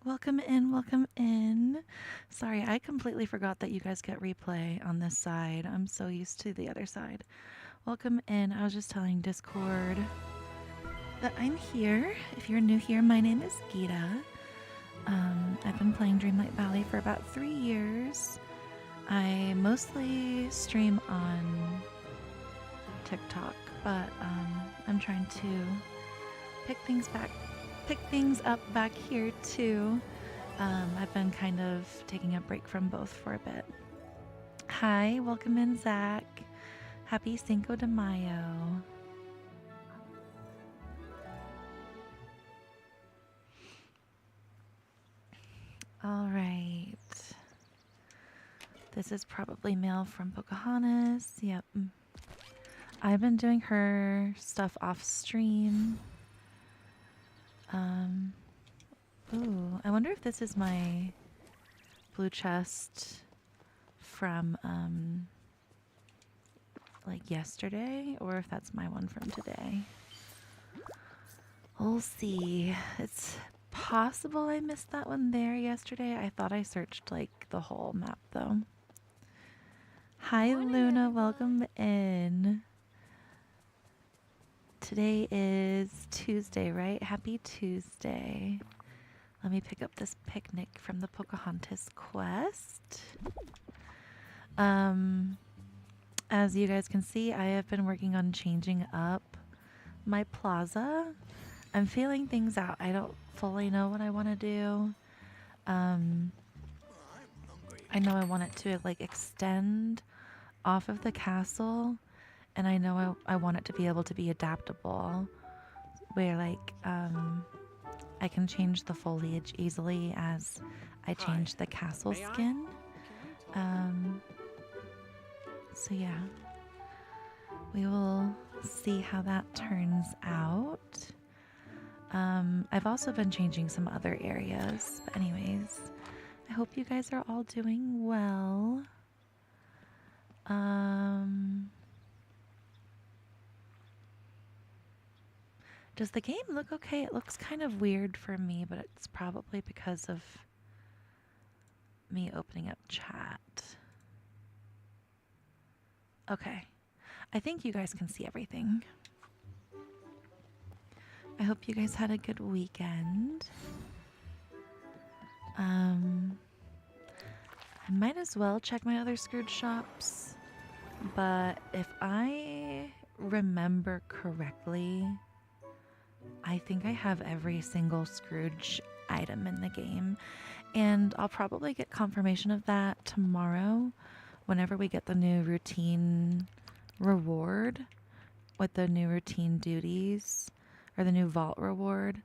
Welcome in, welcome in. Sorry, I completely forgot that you guys get replay on this side. I'm so used to the other side. Welcome in. I was just telling Discord that I'm here. If you're new here, my name is Gita. I've been playing Dreamlight Valley for about 3 years. I mostly stream on TikTok, but I'm trying to pick things up back here too. I've been kind of taking a break from both for a bit. Hi, welcome in, Zach. Happy Cinco de Mayo. All right. This is probably mail from Pocahontas. Yep. I've been doing her stuff off stream. Ooh, I wonder if this is my blue chest from like yesterday, or if that's my one from today. We'll see. It's possible I missed that one there yesterday. I thought I searched like the whole map though. Hi Luna, welcome in. Today is Tuesday, right? Happy Tuesday. Let me pick up this picnic from the Pocahontas quest. As you guys can see, I have been working on changing up my plaza. I'm feeling things out. I don't fully know what I want to do. I know I want it to like extend off of the castle, and I know I want it to be able to be adaptable, where like I can change the foliage easily as I change the castle skin. So yeah, we will see how that turns out. I've also been changing some other areas, but anyways, I hope you guys are all doing well. Does the game look okay? It looks kind of weird for me, but it's probably because of me opening up chat. Okay. I think you guys can see everything. I hope you guys had a good weekend. I might as well check my other Scrooge shops, but if I remember correctly, I think I have every single Scrooge item in the game, and I'll probably get confirmation of that tomorrow whenever we get the new routine reward with the new routine duties, or the new vault reward.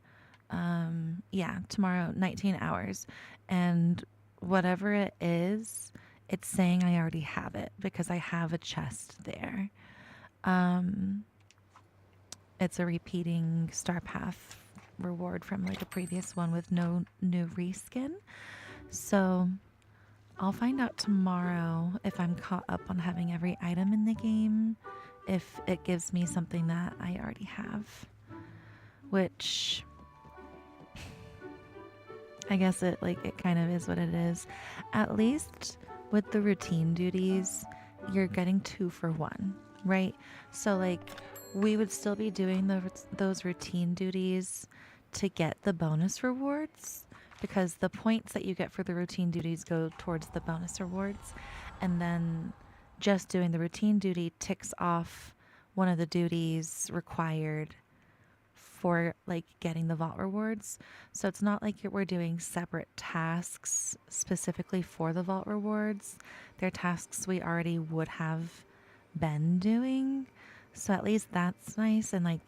Yeah, tomorrow, 19 hours. And whatever it is, it's saying I already have it because I have a chest there. It's a repeating star path reward from like a previous one with no new reskin. So I'll find out tomorrow if I'm caught up on having every item in the game, if it gives me something that I already have, which I guess it kind of is what it is. At least with the routine duties, you're getting 2 for 1, right? So like we would still be doing those routine duties to get the bonus rewards, because the points that you get for the routine duties go towards the bonus rewards, and then just doing the routine duty ticks off one of the duties required for like getting the vault rewards. So it's not like we're doing separate tasks specifically for the vault rewards. They're tasks we already would have been doing. So at least that's nice. And like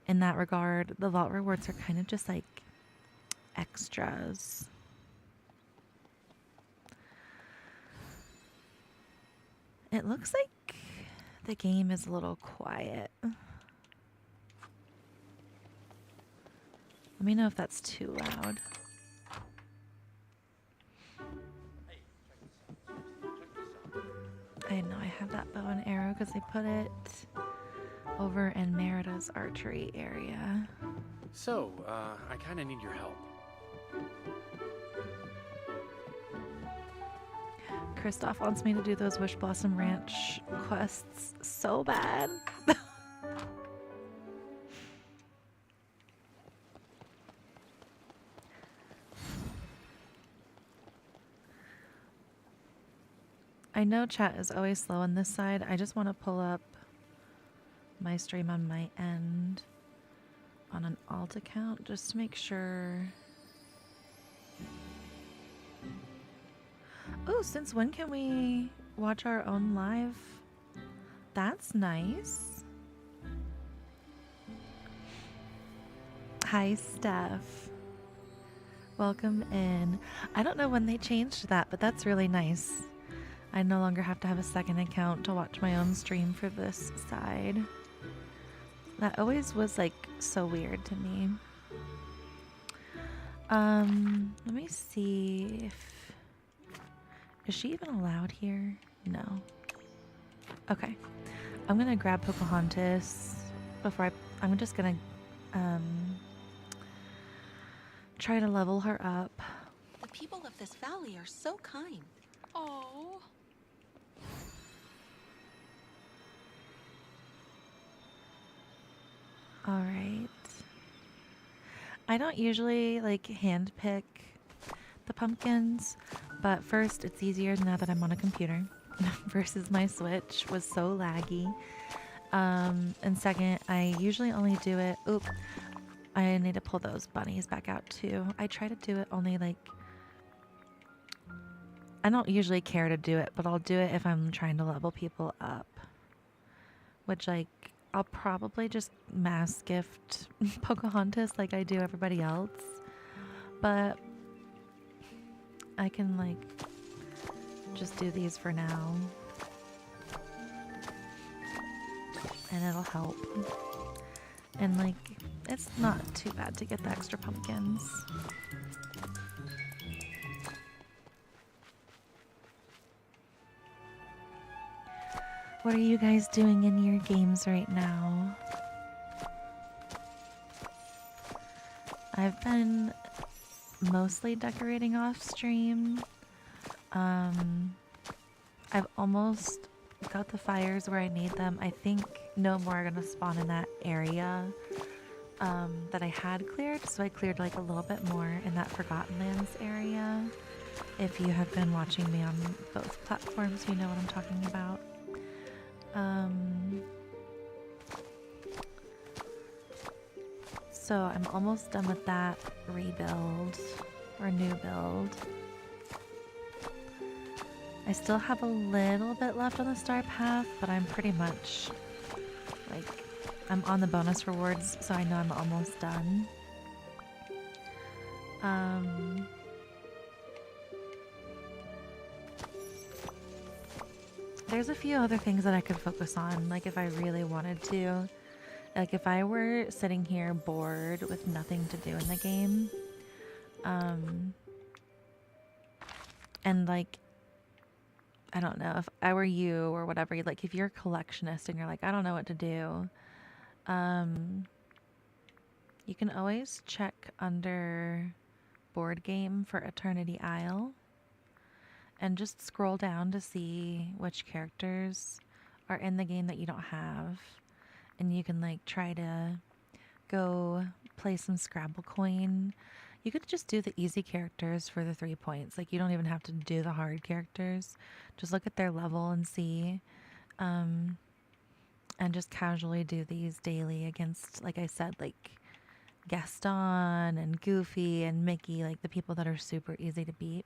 in that regard, the vault rewards are kind of just like extras. It looks like the game is a little quiet. Let me know if that's too loud. I know I have that bow and arrow because I put it over in Merida's archery area. So, I kind of need your help. Kristoff wants me to do those Wish Blossom Ranch quests so bad. I know chat is always slow on this side. I just want to pull up my stream on my end on an alt account just to make sure. Oh, since when can we watch our own live? That's nice. Hi, Steph. Welcome in. I don't know when they changed that, but that's really nice. I no longer have to have a second account to watch my own stream for this side. That always was like so weird to me. Let me see if... Is she even allowed here? No. Okay. I'm gonna grab Pocahontas before I'm just gonna try to level her up. The people of this valley are so kind. Oh. All right. I don't usually like hand pick the pumpkins, but first it's easier now that I'm on a computer versus my Switch was so laggy. And second, I usually only do it. Oop. I need to pull those bunnies back out too. I try to do it only like, I don't usually care to do it, but I'll do it if I'm trying to level people up. Which, like, I'll probably just mass gift Pocahontas like I do everybody else. But I can, like, just do these for now. And it'll help. And, like, it's not too bad to get the extra pumpkins. What are you guys doing in your games right now? I've been mostly decorating off stream. I've almost got the fires where I need them. I think no more are gonna spawn in that area that I had cleared, so I cleared like a little bit more in that Forgotten Lands area. If you have been watching me on both platforms, you know what I'm talking about. So I'm almost done with that rebuild or new build. I still have a little bit left on the star path, but I'm pretty much like, I'm on the bonus rewards, so I know I'm almost done. There's a few other things that I could focus on, like if I really wanted to. Like if I were sitting here bored with nothing to do in the game, and like, I don't know, if I were you or whatever, like if you're a collectionist and you're like, I don't know what to do, you can always check under board game for Eternity Isle and just scroll down to see which characters are in the game that you don't have. And you can like try to go play some Scrabble coin. You could just do the easy characters for the 3 points. Like you don't even have to do the hard characters. Just look at their level and see. And just casually do these daily against, like I said, like Gaston and Goofy and Mickey, like the people that are super easy to beat.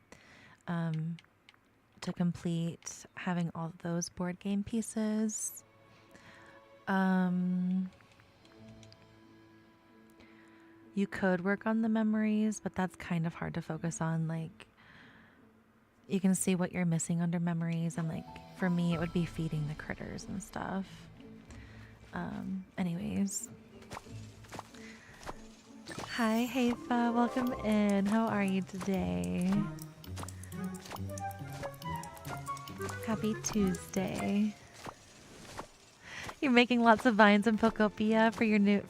To complete having all of those board game pieces. You could work on the memories, but that's kind of hard to focus on. Like, you can see what you're missing under memories, and like, for me, it would be feeding the critters and stuff. Anyways. Hi, Haifa, welcome in. How are you today? Happy Tuesday. You're making lots of vines in Pokopia for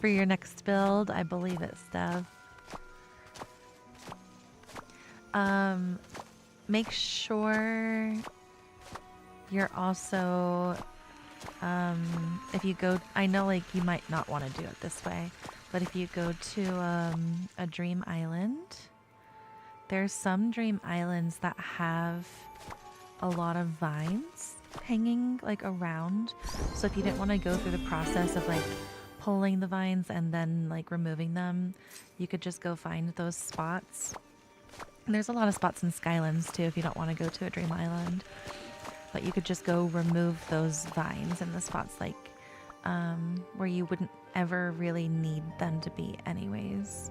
your next build. I believe it, Steph. Um, make sure you're also, if you go, I know like you might not want to do it this way, but if you go to a dream island, there's some dream islands that have a lot of vines hanging like around. So if you didn't want to go through the process of like pulling the vines and then like removing them, you could just go find those spots. And there's a lot of spots in Skylands too if you don't want to go to a dream island. But you could just go remove those vines in the spots like where you wouldn't ever really need them to be anyways.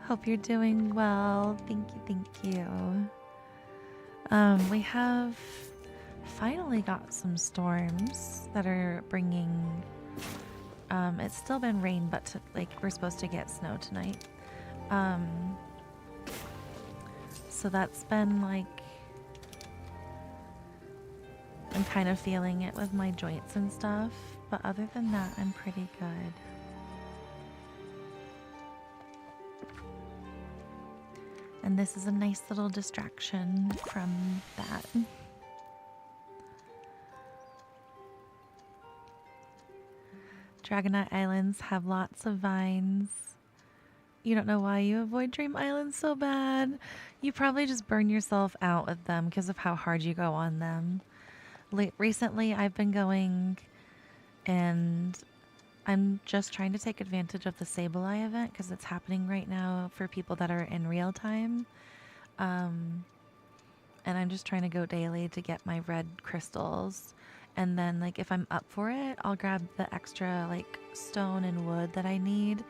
Hope you're doing well. Thank you, thank you. We have finally got some storms that are bringing. It's still been rain, but like we're supposed to get snow tonight. So that's been like, I'm kind of feeling it with my joints and stuff. But other than that, I'm pretty good. And this is a nice little distraction from that. Dragonite Islands have lots of vines. You don't know why you avoid Dream Islands so bad. You probably just burn yourself out with them because of how hard you go on them. Recently, I've been going and I'm just trying to take advantage of the Sableye event because it's happening right now for people that are in real time. And I'm just trying to go daily to get my red crystals. And then like if I'm up for it, I'll grab the extra like stone and wood that I need.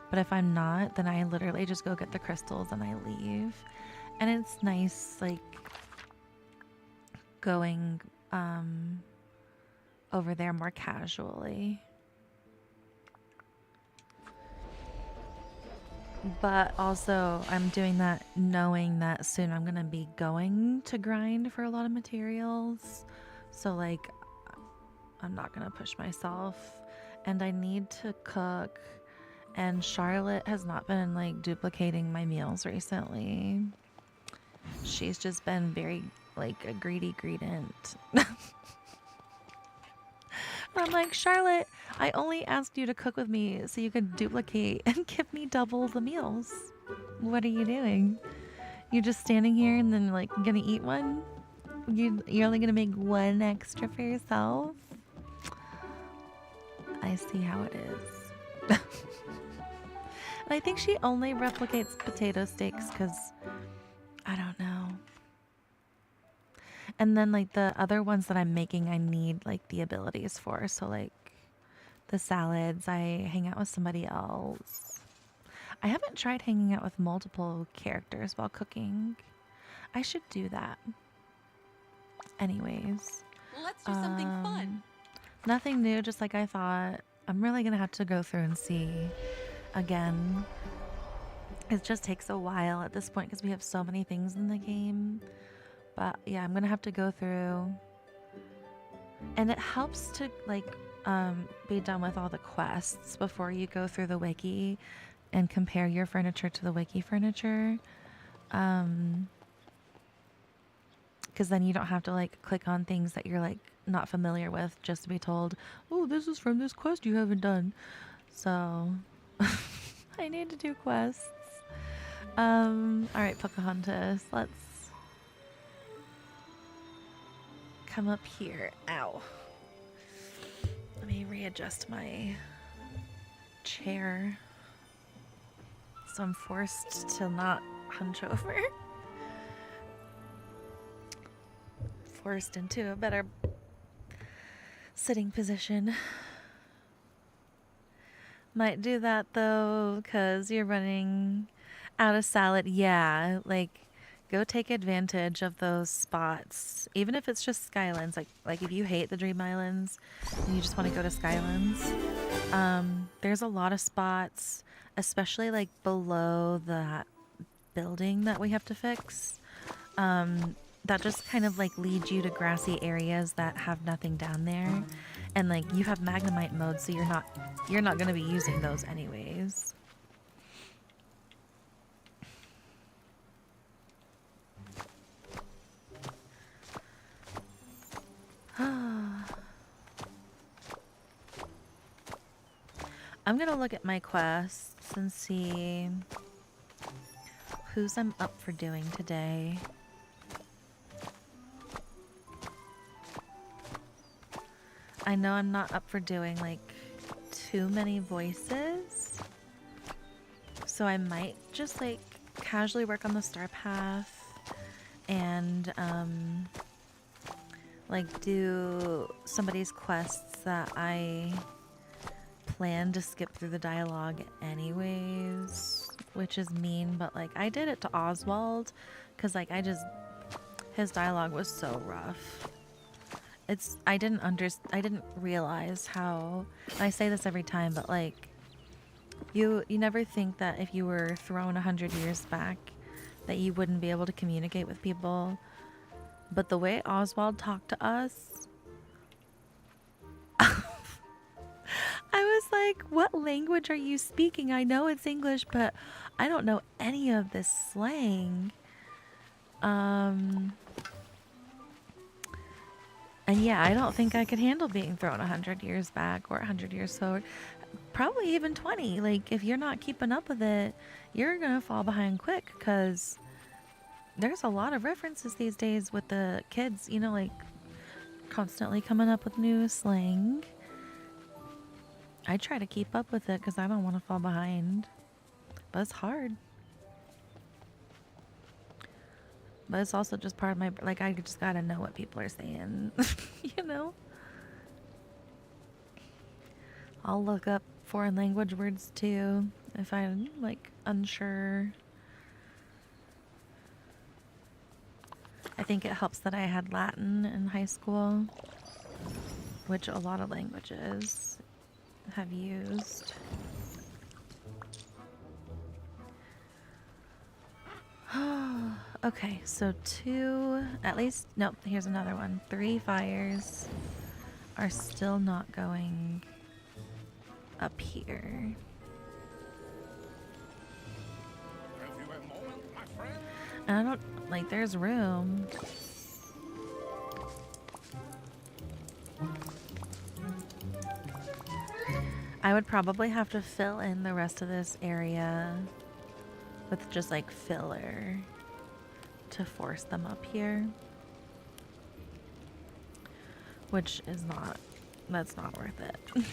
But if I'm not, then I literally just go get the crystals and I leave. And it's nice like going over there more casually. But also, I'm doing that knowing that soon I'm going to be going to grind for a lot of materials. So, like, I'm not going to push myself. And I need to cook. And Charlotte has not been, like, duplicating my meals recently. She's just been very, like, a greedy greedent. I'm like, Charlotte, I only asked you to cook with me so you could duplicate and give me double the meals. What are you doing? You're just standing here and then like gonna eat one? You're only gonna make one extra for yourself? I see how it is. And I think she only replicates potato steaks because I don't know. And then like the other ones that I'm making, I need like the abilities for. So like the salads, I hang out with somebody else. I haven't tried hanging out with multiple characters while cooking. I should do that. Anyways. Let's do something fun. Nothing new, just like I thought. I'm really gonna have to go through and see again. It just takes a while at this point because we have so many things in the game. But yeah, I'm gonna have to go through, and it helps to like be done with all the quests before you go through the wiki and compare your furniture to the wiki furniture. Because then you don't have to like click on things that you're like not familiar with just to be told, oh, this is from this quest you haven't done. So I need to do quests. All right, Pocahontas, let's come up here. Ow. Let me readjust my chair so I'm forced to not hunch over. Forced into a better sitting position. Might do that though, because you're running out of salad. Yeah, like go take advantage of those spots, even if it's just Skylands. Like if you hate the Dream Islands and you just want to go to Skylands, there's a lot of spots, especially like below that building that we have to fix, that just kind of like lead you to grassy areas that have nothing down there. And like you have Magnemite mode, so you're not gonna be using those anyways. I'm gonna look at my quests and see whose I'm up for doing today. I know I'm not up for doing like too many voices, so I might just like casually work on the star path and like do somebody's quests that I plan to skip through the dialogue anyways, which is mean, but like I did it to Oswald because like his dialogue was so rough. I didn't realize how, I say this every time, but like you never think that if you were thrown 100 years back that you wouldn't be able to communicate with people, but the way Oswald talked to us, I was like, what language are you speaking? I know it's English, but I don't know any of this slang. And yeah, I don't think I could handle being thrown 100 years back or 100 years forward. Probably even 20. Like, if you're not keeping up with it, you're going to fall behind quick because there's a lot of references these days with the kids, you know, like constantly coming up with new slang. I try to keep up with it because I don't want to fall behind, but it's hard. But it's also just part of my, like, I just gotta know what people are saying, you know? I'll look up foreign language words too if I'm, like, unsure. I think it helps that I had Latin in high school, which a lot of languages have used. Okay, so nope, here's another one. 3 fires are still not going up here. And I don't, like, there's room. I would probably have to fill in the rest of this area with just like filler to force them up here, which is that's not worth it.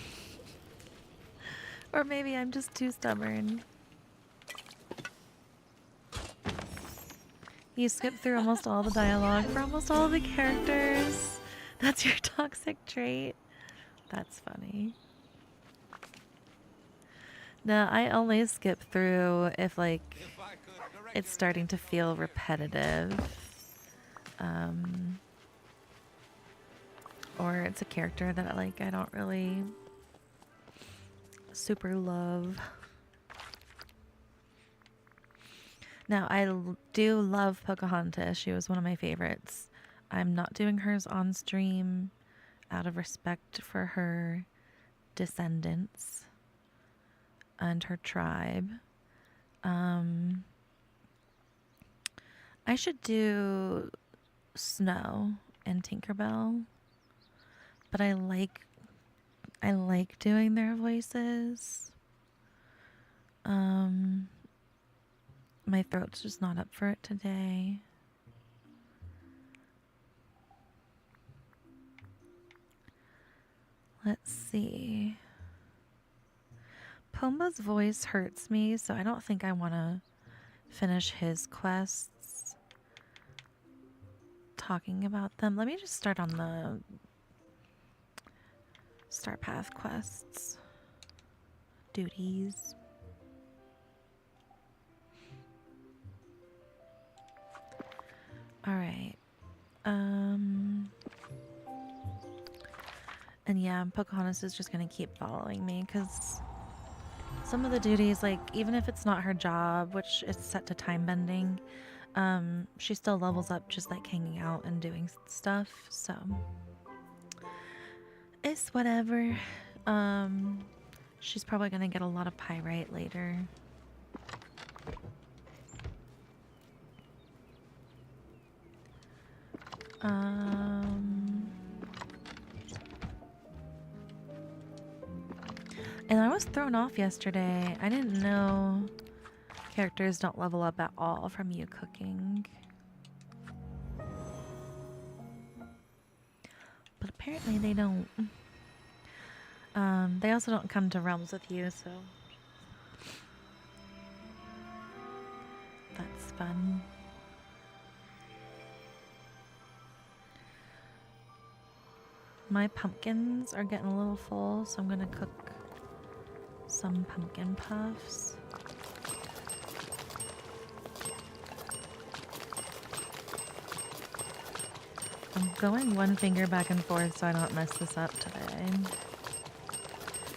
Or maybe I'm just too stubborn. You skip through almost all the dialogue for almost all the characters. That's your toxic trait. That's funny. No, I only skip through if like it's starting to feel repetitive. Or it's a character that I don't really super love. Now, I do love Pocahontas. She was one of my favorites. I'm not doing hers on stream out of respect for her descendants and her tribe. I should do Snow and Tinkerbell, but I like doing their voices. My throat's just not up for it today. Let's see. Pumbaa's voice hurts me, so I don't think I want to finish his quests talking about them. Let me just start on the Star Path quests. Duties. Alright. And yeah, Pocahontas is just gonna keep following me because some of the duties, like, even if it's not her job, which is set to time bending, she still levels up just like hanging out and doing stuff, so. It's whatever. Um, she's probably gonna get a lot of pyrite later. Um, and I was thrown off yesterday. I didn't know characters don't level up at all from you cooking. But apparently they don't. They also don't come to realms with you, so that's fun. My pumpkins are getting a little full, so I'm gonna cook some pumpkin puffs. I'm going one finger back and forth so I don't mess this up today.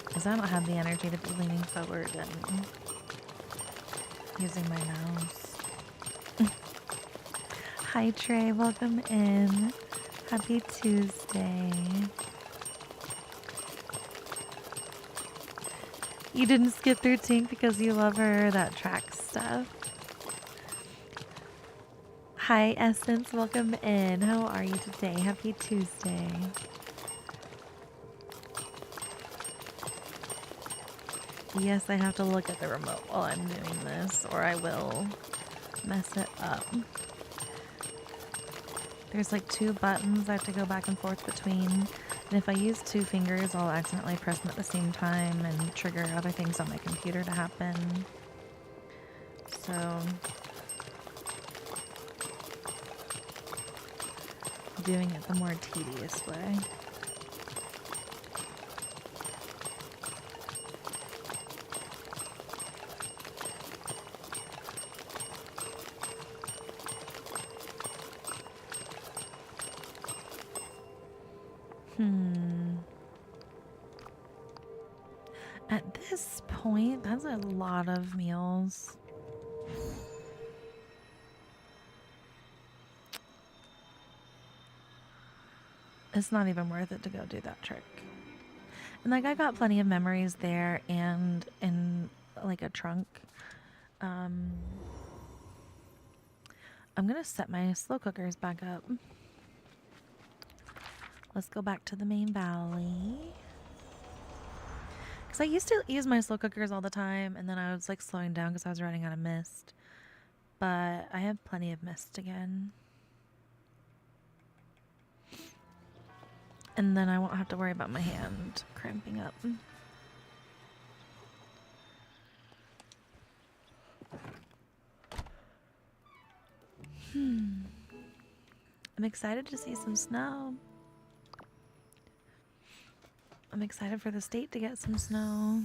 Because I don't have the energy to be leaning forward and using my mouse. Hi Trey, welcome in. Happy Tuesday. You didn't skip through Tink because you love her, that track stuff. Hi Essence, welcome in. How are you today? Happy Tuesday. Yes, I have to look at the remote while I'm doing this, or I will mess it up. There's like 2 buttons I have to go back and forth between. And if I use 2 fingers, I'll accidentally press them at the same time and trigger other things on my computer to happen. So, doing it the more tedious way. At this point, that's a lot of meals. It's not even worth it to go do that trick. And like I got plenty of memories there and in like a trunk. I'm gonna set my slow cookers back up. Let's go back to the main valley. Because I used to use my slow cookers all the time, and then I was like slowing down because I was running out of mist. But I have plenty of mist again. And then I won't have to worry about my hand cramping up. I'm excited to see some snow. I'm excited for the state to get some snow.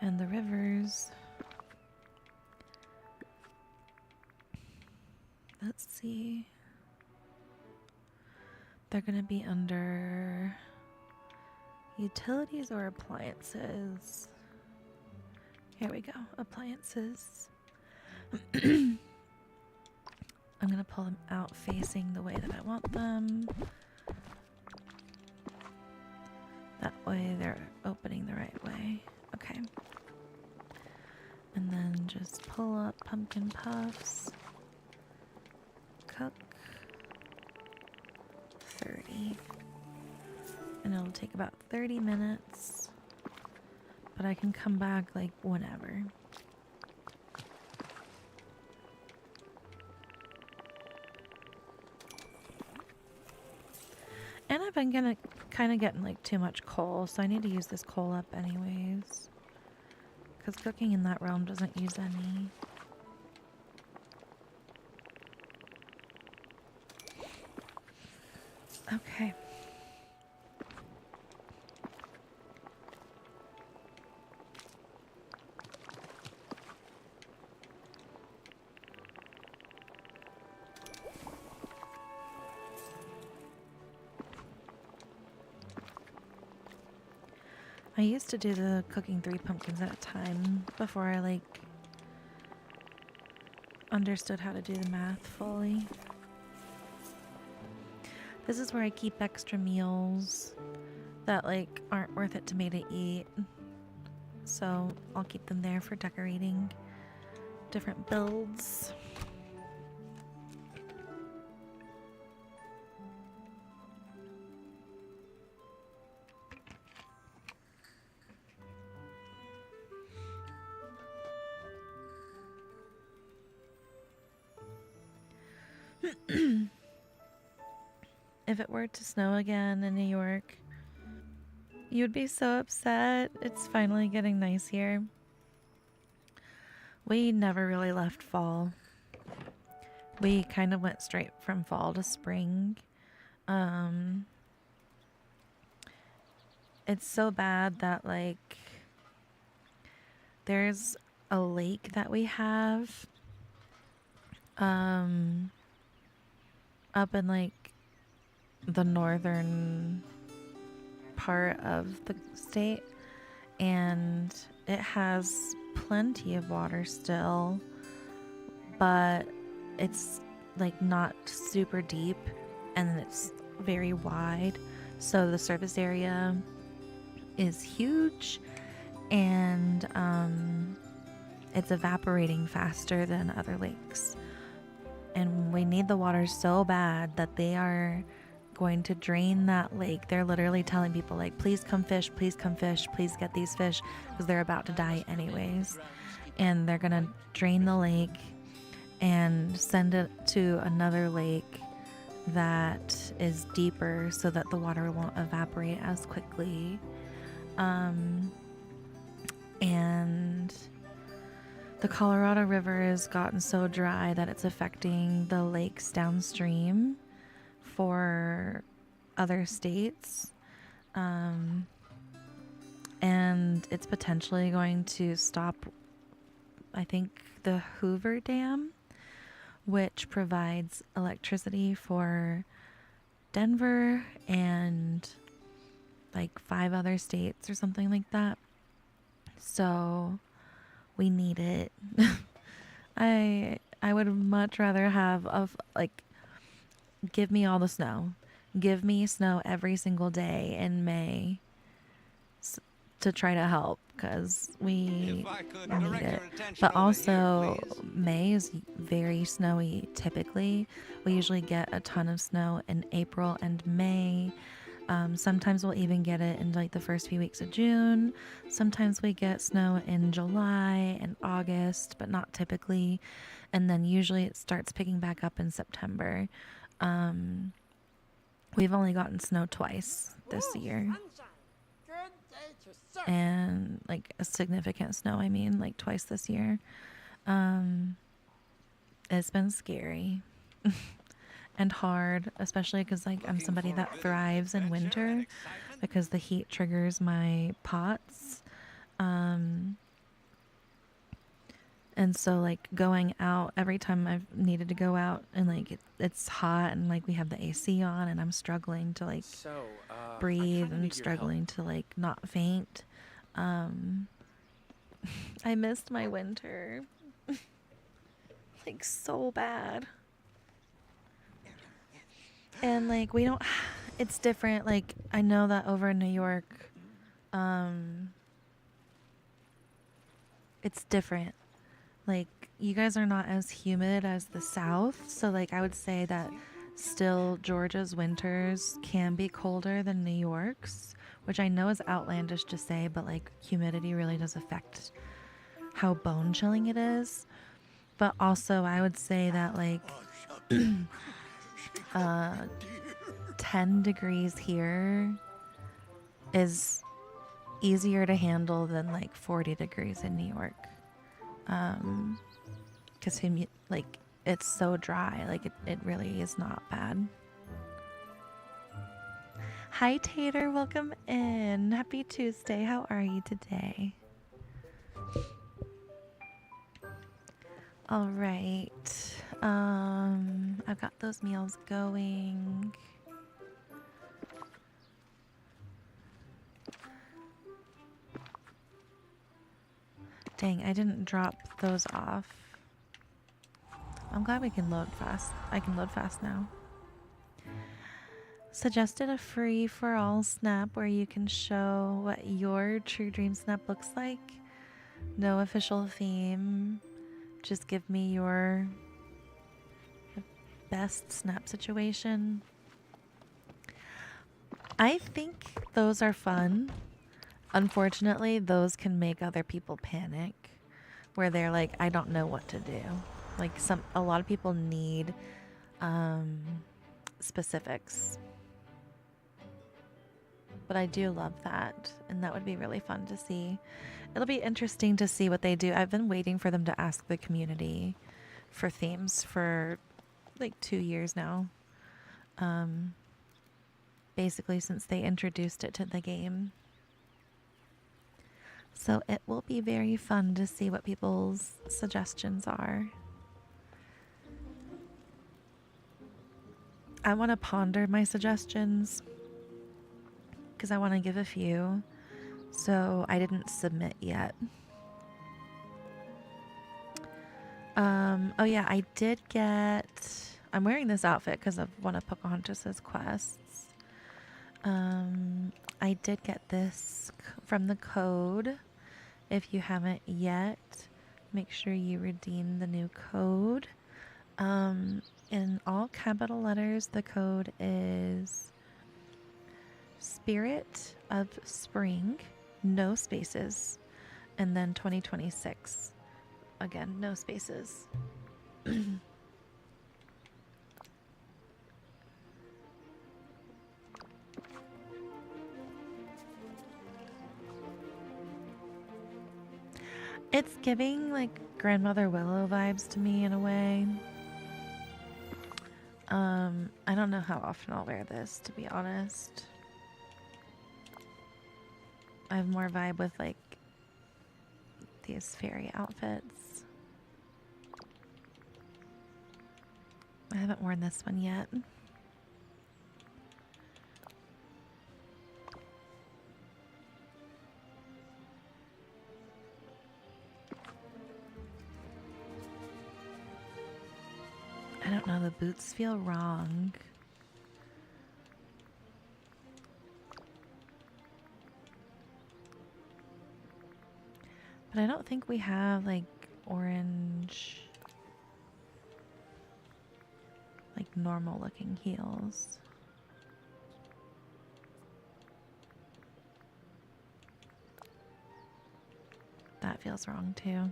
And the rivers. Let's see. They're going to be under utilities or appliances. Here we go. Appliances. I'm going to pull them out facing the way that I want them. That way they're opening the right way. Okay. And then just pull up pumpkin puffs. Cook. 30. And it'll take about 30 minutes. But I can come back like whenever. And I've been kind of getting like too much coal, so I need to use this coal up anyways. Because cooking in that realm doesn't use any. Okay. I used to do the cooking 3 pumpkins at a time before I like understood how to do the math fully. This is where I keep extra meals that like aren't worth it to me to eat. So I'll keep them there for decorating different builds. If it were to snow again in New York, you'd be so upset. It's finally getting nice here. We never really left fall. We kind of went straight from fall to spring. It's so bad that like there's a lake that we have up in like the northern part of the state, and it has plenty of water still, but it's like not super deep and it's very wide, so the surface area is huge, and it's evaporating faster than other lakes, and we need the water so bad that they are going to drain that lake. They're literally telling people like, please come fish, please get these fish, because they're about to die anyways. And they're gonna drain the lake and send it to another lake that is deeper so that the water won't evaporate as quickly. And the Colorado River has gotten so dry that it's affecting the lakes downstream for other states, and it's potentially going to stop, I think, the Hoover Dam, which provides electricity for Denver and like 5 other states or something like that. So we need it. I would much rather have like, give me all the snow. Give me snow every single day in May to try to help, because we need it. But also, May is very snowy typically. We usually get a ton of snow in April and May. Sometimes we'll even get it in like the first few weeks of June. Sometimes we get snow in July and August, but not typically. And then usually it starts picking back up in September. We've only gotten snow twice this year, and like a significant snow, I mean, like twice this year. It's been scary and hard, especially because like I'm somebody that thrives in winter because the heat triggers my pots. And so like going out, every time I've needed to go out and like it's hot and like we have the AC on and I'm struggling to like breathe and struggling to like not faint. I missed my winter like so bad. And like we don't, it's different. Like I know that over in New York, it's different. Like you guys are not as humid as the South, so like I would say that still Georgia's winters can be colder than New York's, which I know is outlandish to say, but like humidity really does affect how bone chilling it is. But also I would say that like 10 degrees here is easier to handle than like 40 degrees in New York. Because like it's so dry, like it really is not bad. Hi Tater, welcome in. Happy Tuesday. How are you today? All right. I've got those meals going. Dang, I didn't drop those off. I'm glad we can load fast. I can load fast now. suggested a free for all snap where you can show what your true dream snap looks like. No official theme. Just give me your best snap situation. I think those are fun. Unfortunately, those can make other people panic where they're like, I don't know what to do. Like a lot of people need specifics. But I do love that, and that would be really fun to see. It'll be interesting to see what they do. I've been waiting for them to ask the community for themes for like 2 years now. Basically since they introduced it to the game. So it will be very fun to see what people's suggestions are. I want to ponder my suggestions because I want to give a few. So I didn't submit yet. Oh yeah, I did get... I'm wearing this outfit because of one of Pocahontas's quests. I did get this from the code. If you haven't yet, make sure you redeem the new code. In all capital letters, the code is Spirit of Spring, no spaces, and then 2026. Again, no spaces. It's giving like Grandmother Willow vibes to me in a way. I don't know how often I'll wear this, to be honest. I have more vibe with like these fairy outfits. I haven't worn this one yet. I don't know, the boots feel wrong. But I don't think we have like orange, like normal looking heels. That feels wrong too.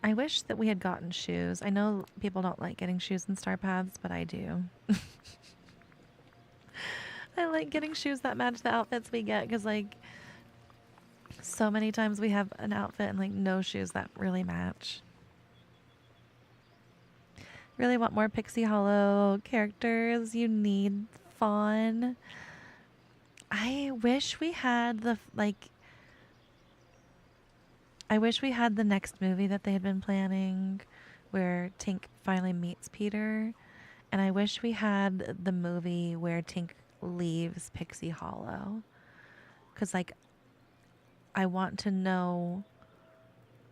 I wish that we had gotten shoes. I know people don't like getting shoes in Star Paths, but I do. I like getting shoes that match the outfits we get because, like, so many times we have an outfit and, like, no shoes that really match. Really want more Pixie Hollow characters. You need Fawn. I wish we had the, like... I wish we had the next movie that they had been planning where Tink finally meets Peter. And I wish we had the movie where Tink leaves Pixie Hollow. Because, like, I want to know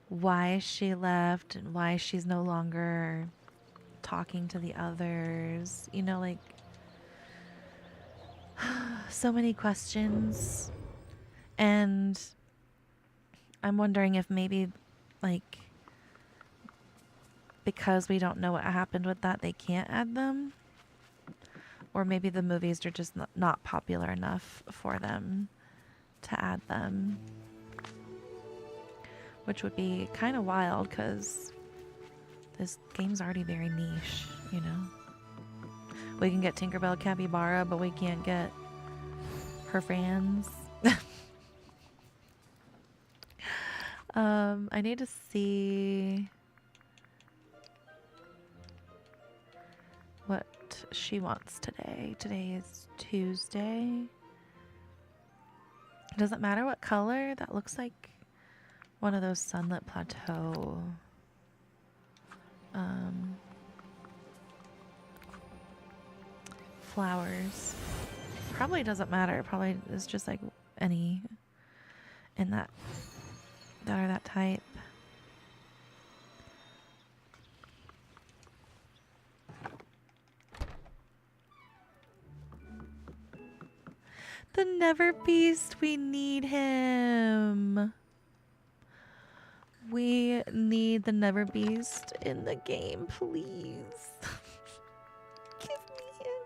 why she left and why she's no longer talking to the others. You know, like, so many questions. And I'm wondering if maybe, like, because we don't know what happened with that, they can't add them. Or maybe the movies are just not popular enough for them to add them. Which would be kind of wild because this game's already very niche, you know? We can get Tinkerbell Capybara, but we can't get her fans. I need to see what she wants today. Today is Tuesday. Does it matter what color? That looks like one of those Sunlit Plateau. Flowers. Probably doesn't matter. Probably is just like any in that are that type. The Never Beast, we need him. We need the Never Beast in the game, please. Give me him.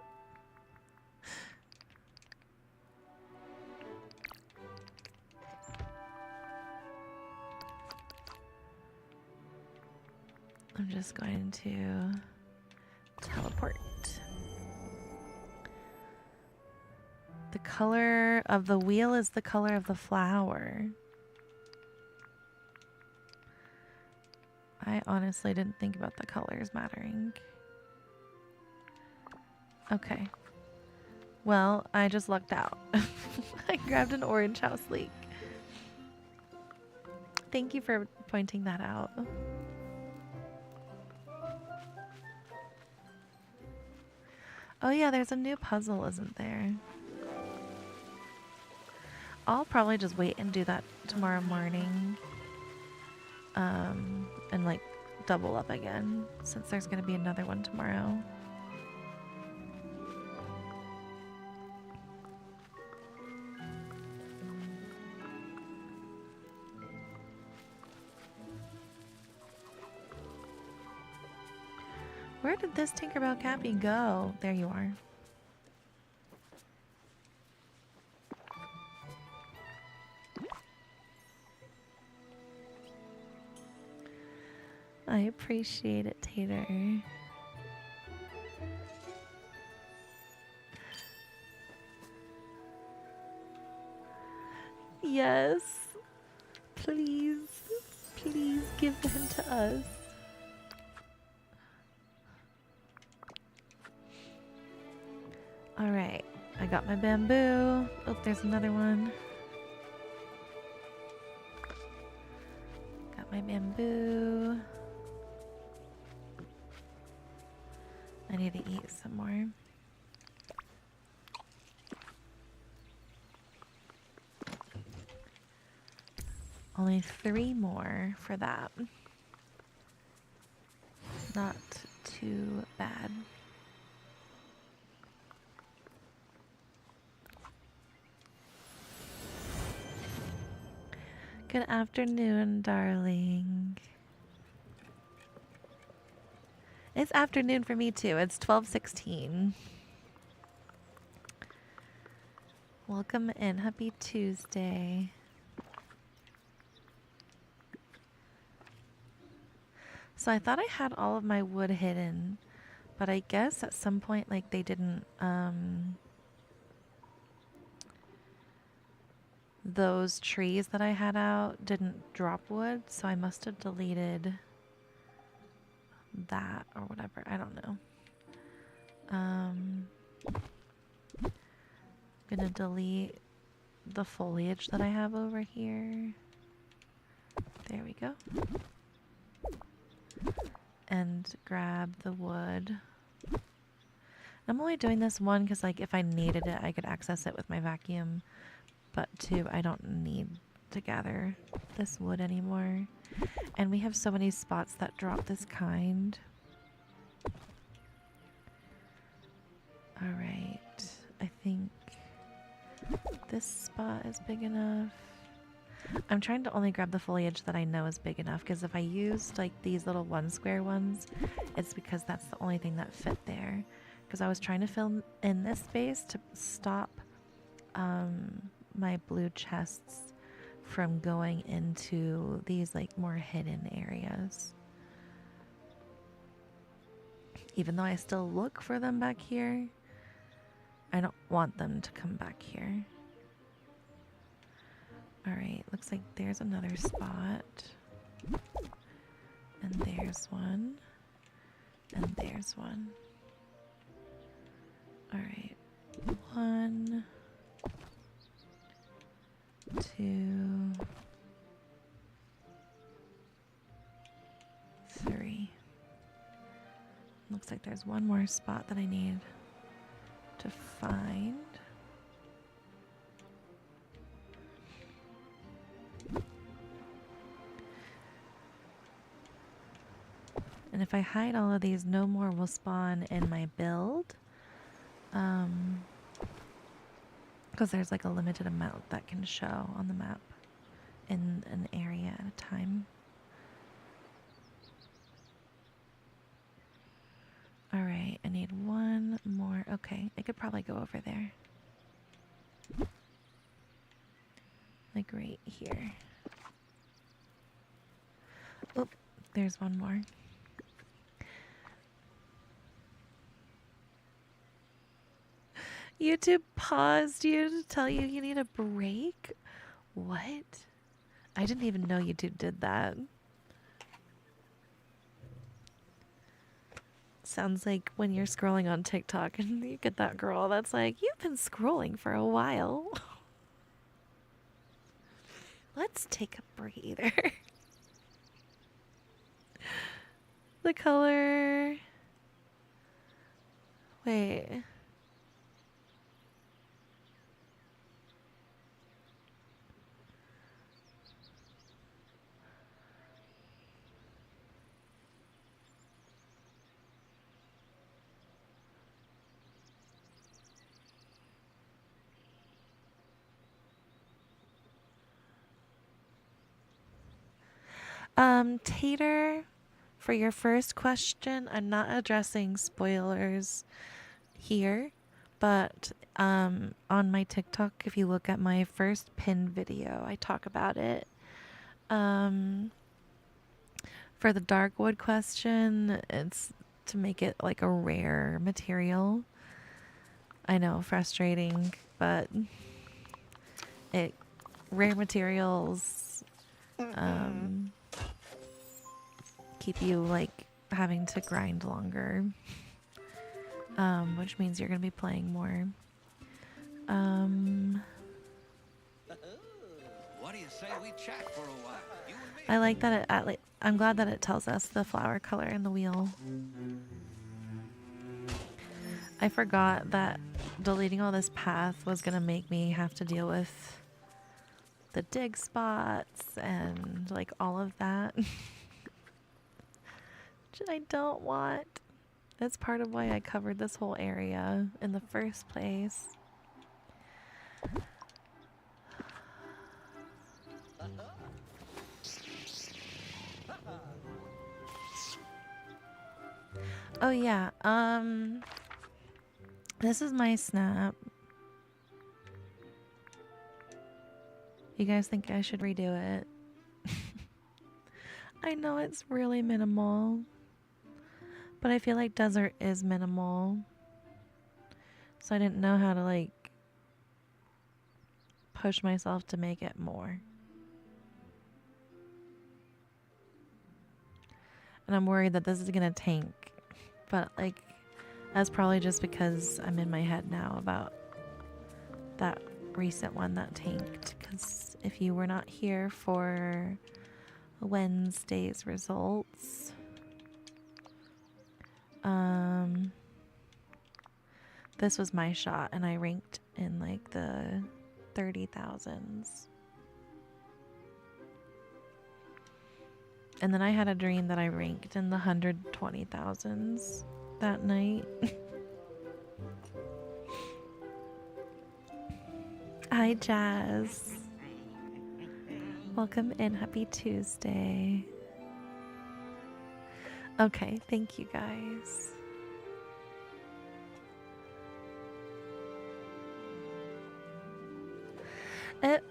I'm just going to teleport. The color of the wheel is the color of the flower. I honestly didn't think about the colors mattering. Okay. Well, I just lucked out. I grabbed an orange house leek. Thank you for pointing that out. Oh yeah, there's a new puzzle, isn't there? I'll probably just wait and do that tomorrow morning. And like double up again since there's going to be another one tomorrow. Where did this Tinkerbell Cappy go? There you are. I appreciate it, Tater. Yes. Please. Please give him to us. Alright. I got my bamboo. Oh, there's another one. Got my bamboo. I need to eat some more. Only 3 more for that. Not too bad. Good afternoon, darling. It's afternoon for me too. It's 12:16. Welcome in. Happy Tuesday. So I thought I had all of my wood hidden, but I guess at some point like they didn't those trees that I had out didn't drop wood, so I must have deleted that or whatever. I don't know. Gonna delete the foliage that I have over here. There we go. And grab the wood. I'm only doing this one because like if I needed it I could access it with my vacuum, but 2, I don't need to gather this wood anymore. And we have so many spots that drop this kind. Alright, I think this spot is big enough. I'm trying to only grab the foliage that I know is big enough, because if I used like these little 1 square ones, it's because that's the only thing that fit there. Because I was trying to fill in this space to stop my blue chests from going into these like more hidden areas. Even though I still look for them back here, I don't want them to come back here. Alright, looks like there's another spot. And there's one. And there's one. Alright. 1, 2, 3. Looks like there's one more spot that I need to find. And if I hide all of these, no more will spawn in my build. Because there's like a limited amount that can show on the map in an area at a time. All right, I need one more. Okay, I could probably go over there. Like right here. Oh, there's one more. YouTube paused you to tell you you need a break? What? I didn't even know YouTube did that. Sounds like when you're scrolling on TikTok and you get that girl that's like, you've been scrolling for a while. Let's take a breather. The color. Wait. Tater, for your first question, I'm not addressing spoilers here, but on my TikTok, if you look at my first pinned video, I talk about it. For the dark wood question, it's to make it like a rare material. I know, frustrating, but rare materials keep you like having to grind longer, which means you're gonna be playing more. What do you say we chat for a while? You and me. I like that I'm glad that it tells us the flower color in the wheel. I forgot that deleting all this path was gonna make me have to deal with the dig spots and like all of that. Which I don't want. That's part of why I covered this whole area in the first place. Oh yeah, this is my snap. You guys think I should redo it? I know it's really minimal, but I feel like desert is minimal. So I didn't know how to like push myself to make it more. And I'm worried that this is gonna tank. But like, that's probably just because I'm in my head now about that recent one that tanked. Because if you were not here for Wednesday's results, this was my shot and I ranked in like the 30,000s. And then I had a dream that I ranked in the 120,000s that night. Hi, Jazz. Welcome in. Happy Tuesday. Okay, thank you guys.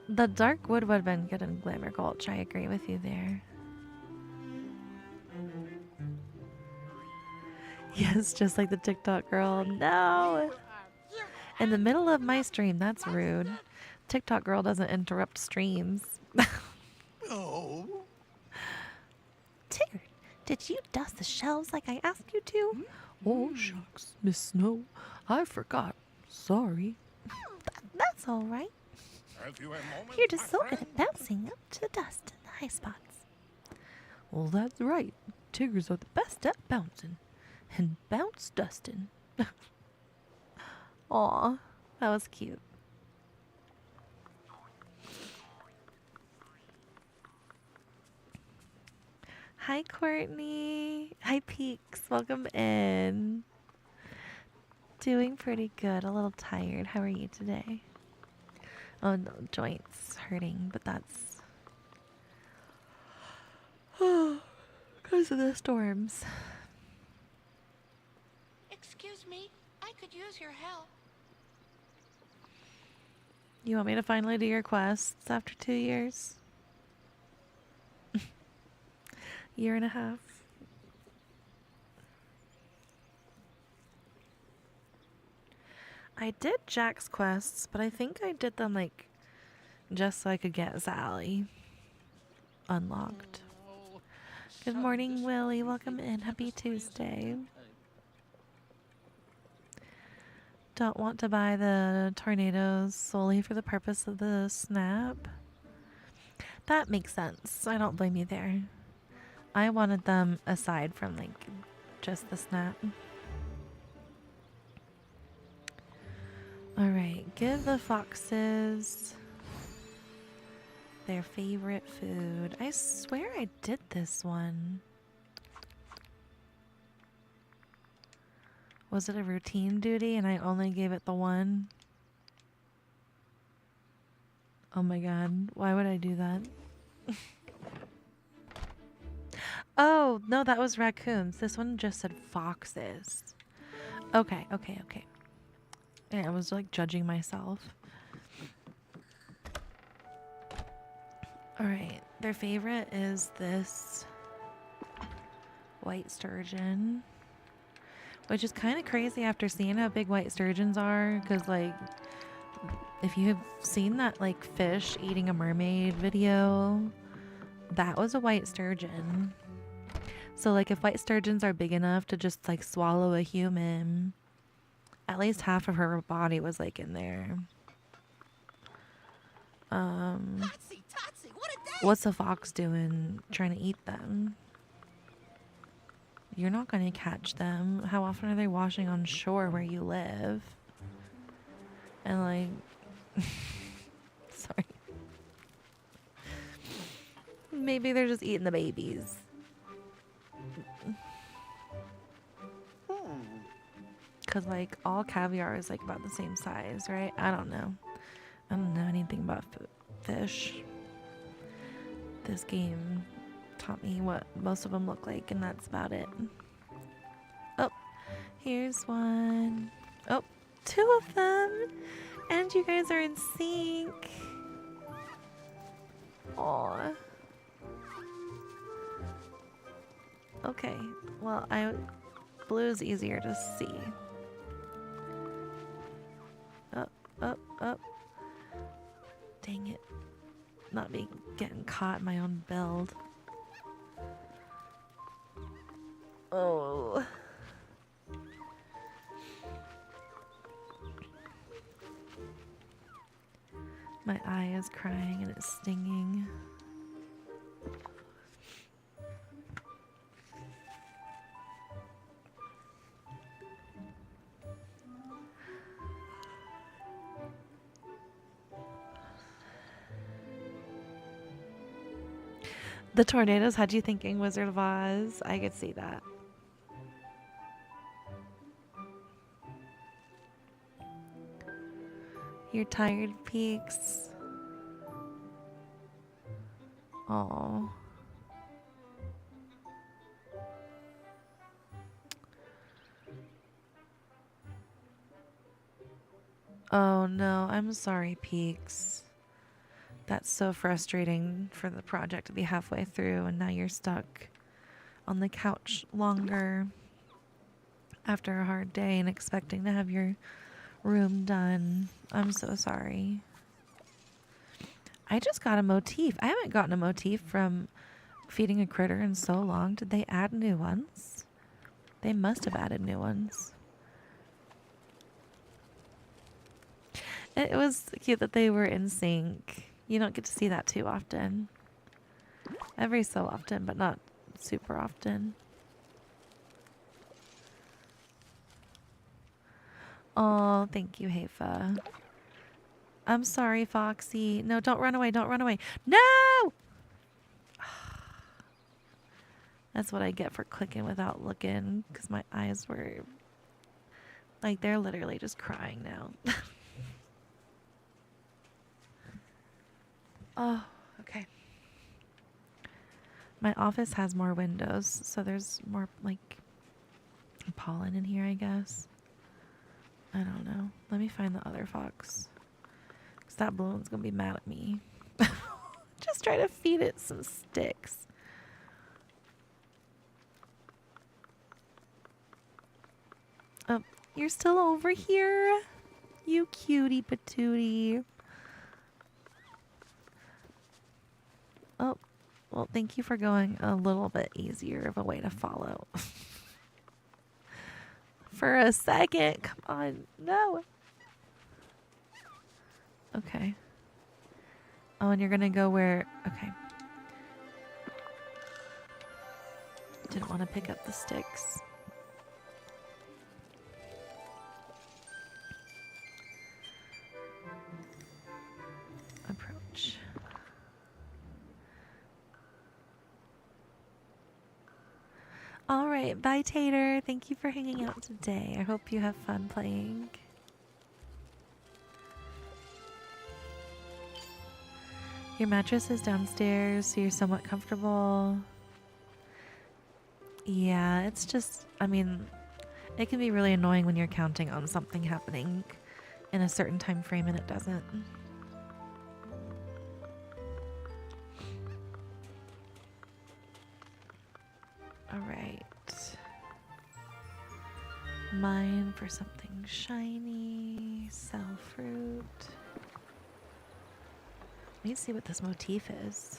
The dark wood would have been good in Glamour Gulch. I agree with you there. Yes, just like the TikTok girl. No! In the middle of my stream, that's rude. TikTok girl doesn't interrupt streams. Oh. Tigger, did you dust the shelves like I asked you to? Oh, shucks, Miss Snow. I forgot. Sorry. That's all right. Have you a moment, You're just my so good friend? at bouncing up to the dust in the high spots. Well, that's right. Tigers are the best at bouncing. And bounce dusting. Aw, that was cute. Hi, Courtney. Hi, Peaks. Welcome in. Doing pretty good. A little tired. How are you today? Oh no, joints hurting, but that's because of the storms. Excuse me, I could use your help. You want me to finally do your quests after 2 years? Year and a half. I did Jack's quests, but I think I did them like just so I could get Sally unlocked. Oh, Good son, morning, this Willie. will Welcome be in. Happy devastating. Tuesday. Don't want to buy the tornadoes solely for the purpose of the snap. That makes sense. I don't blame you there. I wanted them aside from like just the snap. Alright, give the foxes their favorite food. I swear I did this one. Was it a routine duty and I only gave it the one? Oh my god, why would I do that? Oh, no, that was raccoons. This one just said foxes. Okay. Yeah, I was like judging myself. Alright, their favorite is this white sturgeon. Which is kind of crazy after seeing how big white sturgeons are. Because, like, if you have seen that, like, fish eating a mermaid video, that was a white sturgeon. So, like, if white sturgeons are big enough to just, like, swallow a human, at least half of her body was, like, in there. Totsy, what a day! What's a fox doing trying to eat them? You're not going to catch them. How often are they washing on shore where you live? And like... Sorry. Maybe they're just eating the babies. Because like all caviar is like about the same size, right? I don't know. I don't know anything about fish. This game taught me what most of them look like, and that's about it. Oh, here's one. Oh, two of them, and you guys are in sync. Aw. Okay, well, blue's easier to see. Up. Dang it. Not getting caught in my own build. Oh. My eye is crying and it's stinging. The tornadoes had you thinking Wizard of Oz. I could see that. You're tired, Peaks. Oh. Oh no, I'm sorry, Peaks. That's so frustrating for the project to be halfway through and now you're stuck on the couch longer after a hard day and expecting to have your room done. I'm so sorry. I just got a motif. I haven't gotten a motif from feeding a critter in so long. Did they add new ones? They must have added new ones. It was cute that they were in sync. You don't get to see that too often. Every so often, but not super often. Oh, thank you, Heifa. I'm sorry, Foxy. No, don't run away. Don't run away. No! That's what I get for clicking without looking, because my eyes were... Like, they're literally just crying now. Oh, okay. My office has more windows, so there's more, like, pollen in here, I guess. I don't know. Let me find the other fox. Because that balloon's going to be mad at me. Just try to feed it some sticks. Oh, you're still over here? You cutie patootie. Oh, well, thank you for going a little bit easier of a way to follow. For a second. Come on. No. Okay. Oh, and you're going to go where... Okay. Didn't want to pick up the sticks. Approach. All right, bye Tater. Thank you for hanging out today. I hope you have fun playing. Your mattress is downstairs, so you're somewhat comfortable. Yeah, it's just, I mean, it can be really annoying when you're counting on something happening in a certain time frame and it doesn't. All right. Mine for something shiny. Sell fruit. Let me see what this motif is.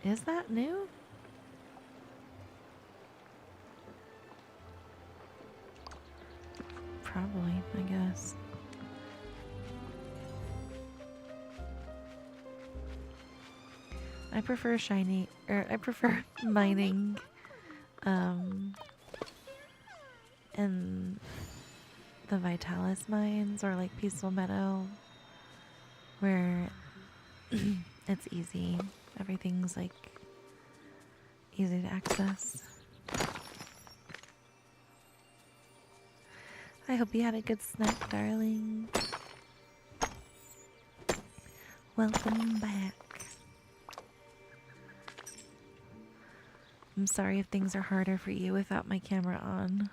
Is that new? Probably, I guess. I prefer shiny, or I prefer mining, in the Vitalis mines or like Peaceful Meadow, where it's easy. Everything's like easy to access. I hope you had a good snack, darling. Welcome back. I'm sorry if things are harder for you without my camera on.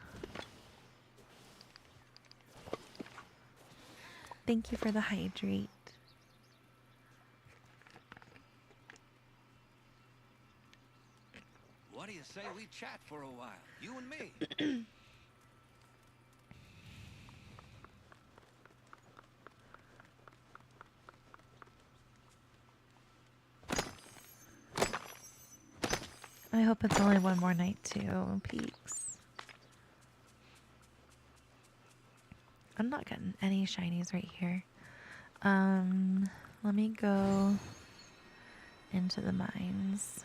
Thank you for the hydrate. What do you say we chat for a while? You and me. I hope it's only one more night too, Peaks. I'm not getting any shinies right here. Let me go into the mines.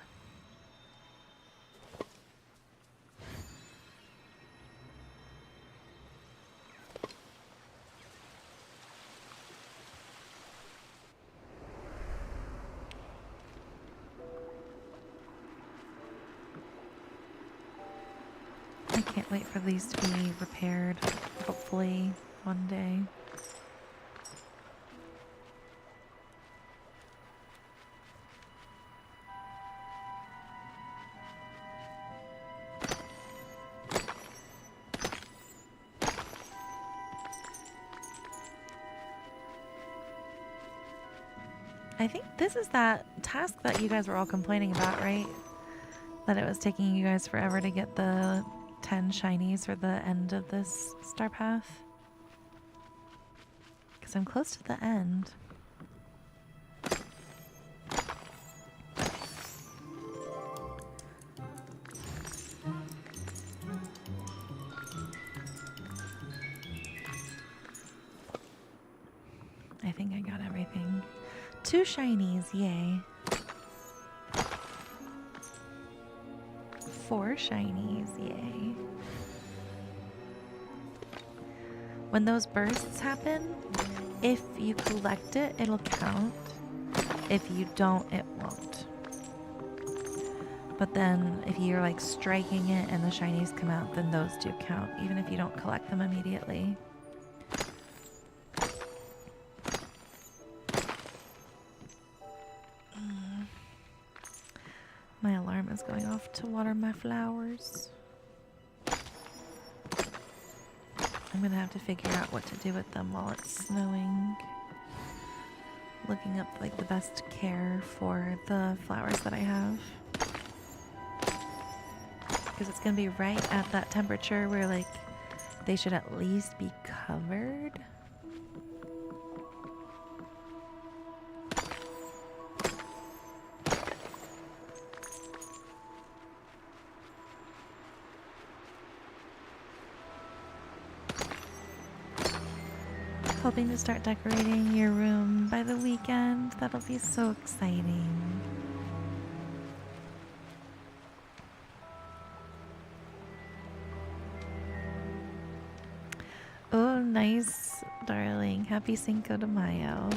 I can't wait for these to be repaired, hopefully one day. I think this is that task that you guys were all complaining about, right? That it was taking you guys forever to get the 10 shinies for the end of this star path. Because I'm close to the end. I think I got everything. 2 shinies, yay. 4 shinies, yay. When those bursts happen, if you collect it, it'll count. If you don't, it won't. But then if you're like striking it and the shinies come out, then those do count, even if you don't collect them immediately. My alarm is going off to water my flowers. I'm gonna have to figure out what to do with them while it's snowing. Looking up like the best care for the flowers that I have. Because it's gonna be right at that temperature where like they should at least be covered. Hoping to start decorating your room by the weekend. That'll be so exciting. Oh, nice, darling. Happy Cinco de Mayo.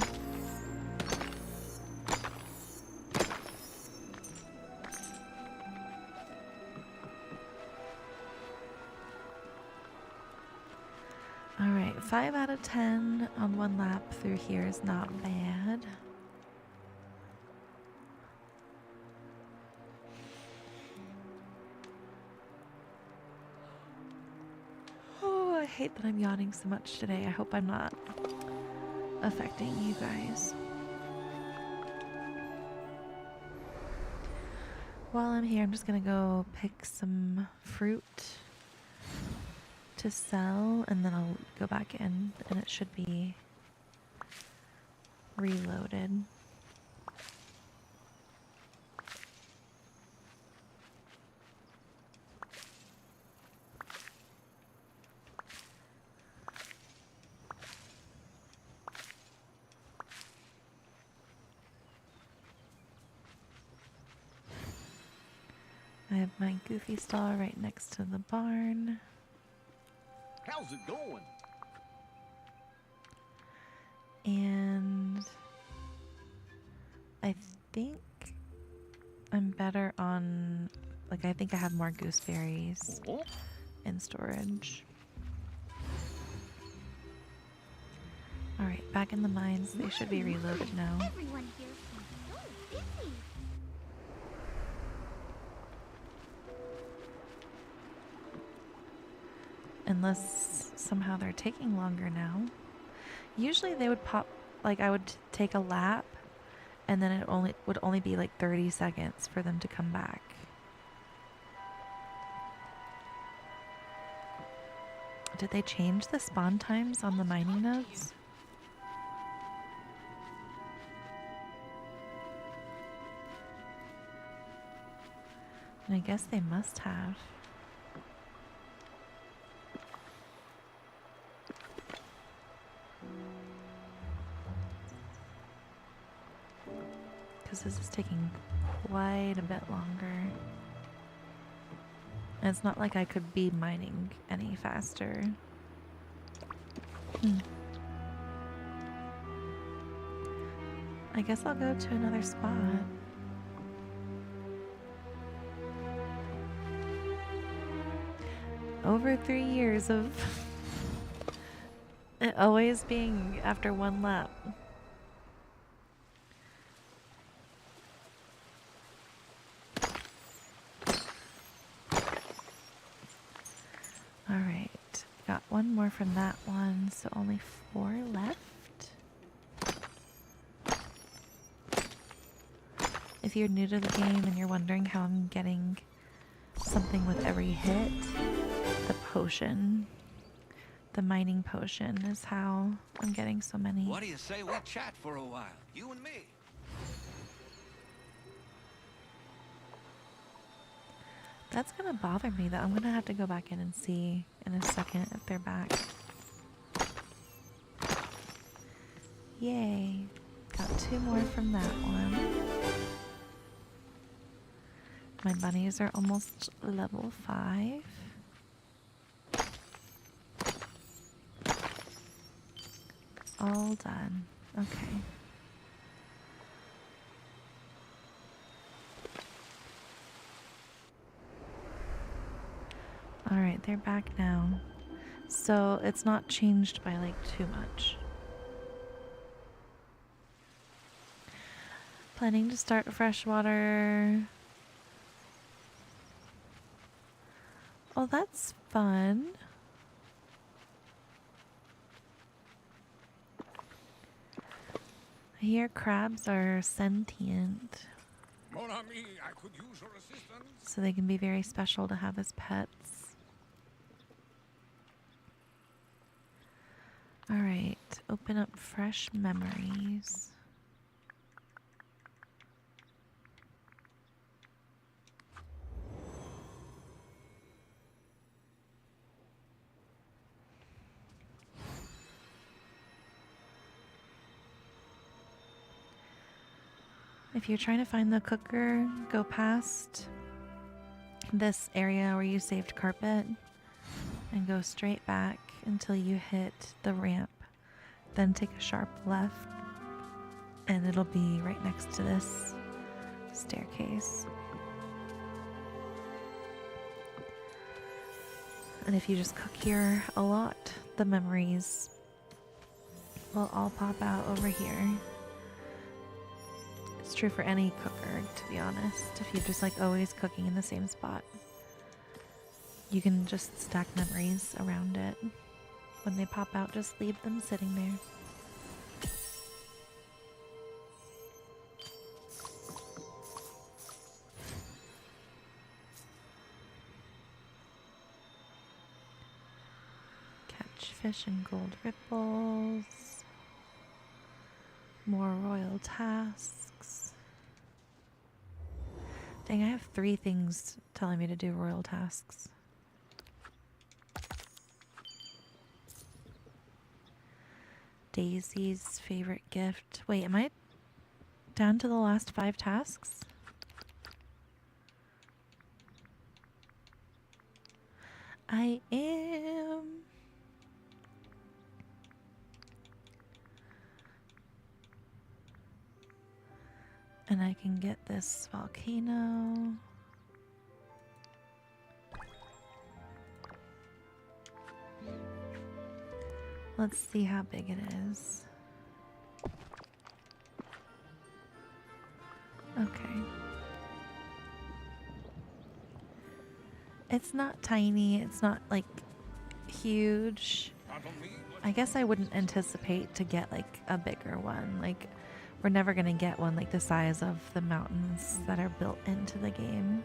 Alright, 5 out of 10 on one lap through here is not bad. Oh, I hate that I'm yawning so much today. I hope I'm not affecting you guys. While I'm here, I'm just gonna go pick some fruit to sell, and then I'll go back in and it should be reloaded. I have my goofy stall right next to the barn. How's it going? And I think I'm better on, like, I think I have more gooseberries in storage. Alright, back in the mines. They should be reloaded now. Everyone here seems so busy. Unless somehow they're taking longer now. Usually they would pop, like I would take a lap and then it would only be like 30 seconds for them to come back. Did they change the spawn times on the mining nodes? And I guess they must have. Because this is taking quite a bit longer. And it's not like I could be mining any faster. I guess I'll go to another spot. Over 3 years of it always being after one lap. Alright, got one more from that one, so only 4 left. If you're new to the game and you're wondering how I'm getting something with every hit, the potion, the mining potion is how I'm getting so many. What do you say we chat for a while? You and me. That's gonna bother me though. I'm gonna have to go back in and see in a second if they're back. Yay. Got 2 more from that one. My bunnies are almost level 5. All done. Okay. Alright, they're back now. So it's not changed by like too much. Planning to start freshwater Well, that's fun. I hear crabs are sentient, Mon ami, I could use your assistance. so they can be very special to have as pets. Alright, open up fresh memories. If you're trying to find the cooker, go past this area where you saved carpet and go straight back until you hit the ramp. Then take a sharp left and it'll be right next to this staircase. And if you just cook here a lot, the memories will all pop out over here. It's true for any cooker, to be honest. If you're just like always cooking in the same spot, you can just stack memories around it. When they pop out, just leave them sitting there. Catch fish in gold ripples. More royal tasks. Dang, I have 3 things telling me to do royal tasks. Daisy's favorite gift. Wait, am I down to the last 5 tasks? I am. And I can get this volcano. Let's see how big it is. Okay. It's not tiny, it's not like huge. Pardon me, I guess I wouldn't anticipate to get like a bigger one. Like, we're never gonna get one like the size of the mountains that are built into the game.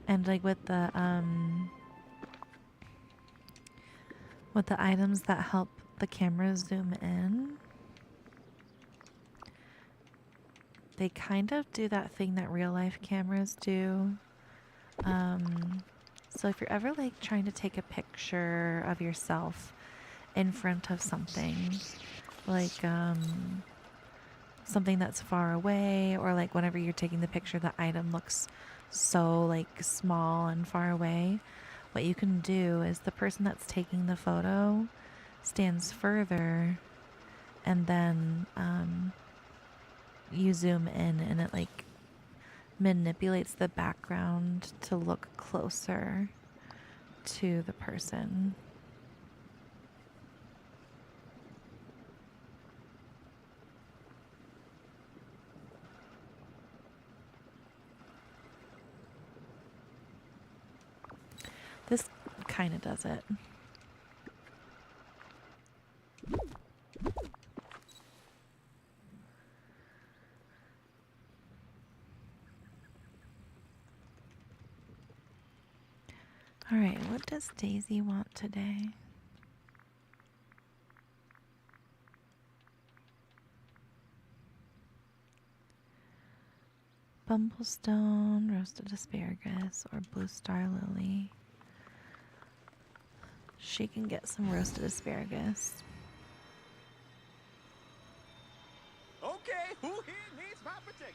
And like with the items that help the camera zoom in, they kind of do that thing that real life cameras do. So if you're ever like trying to take a picture of yourself in front of something, like something that's far away, or like whenever you're taking the picture, the item looks so like small and far away, what you can do is the person that's taking the photo stands further, and then you zoom in and it like manipulates the background to look closer to the person. This kind of does it. All right, what does Daisy want today? Bumblestone, roasted asparagus, or blue star lily. She can get some roasted asparagus. Okay, who here needs my protection?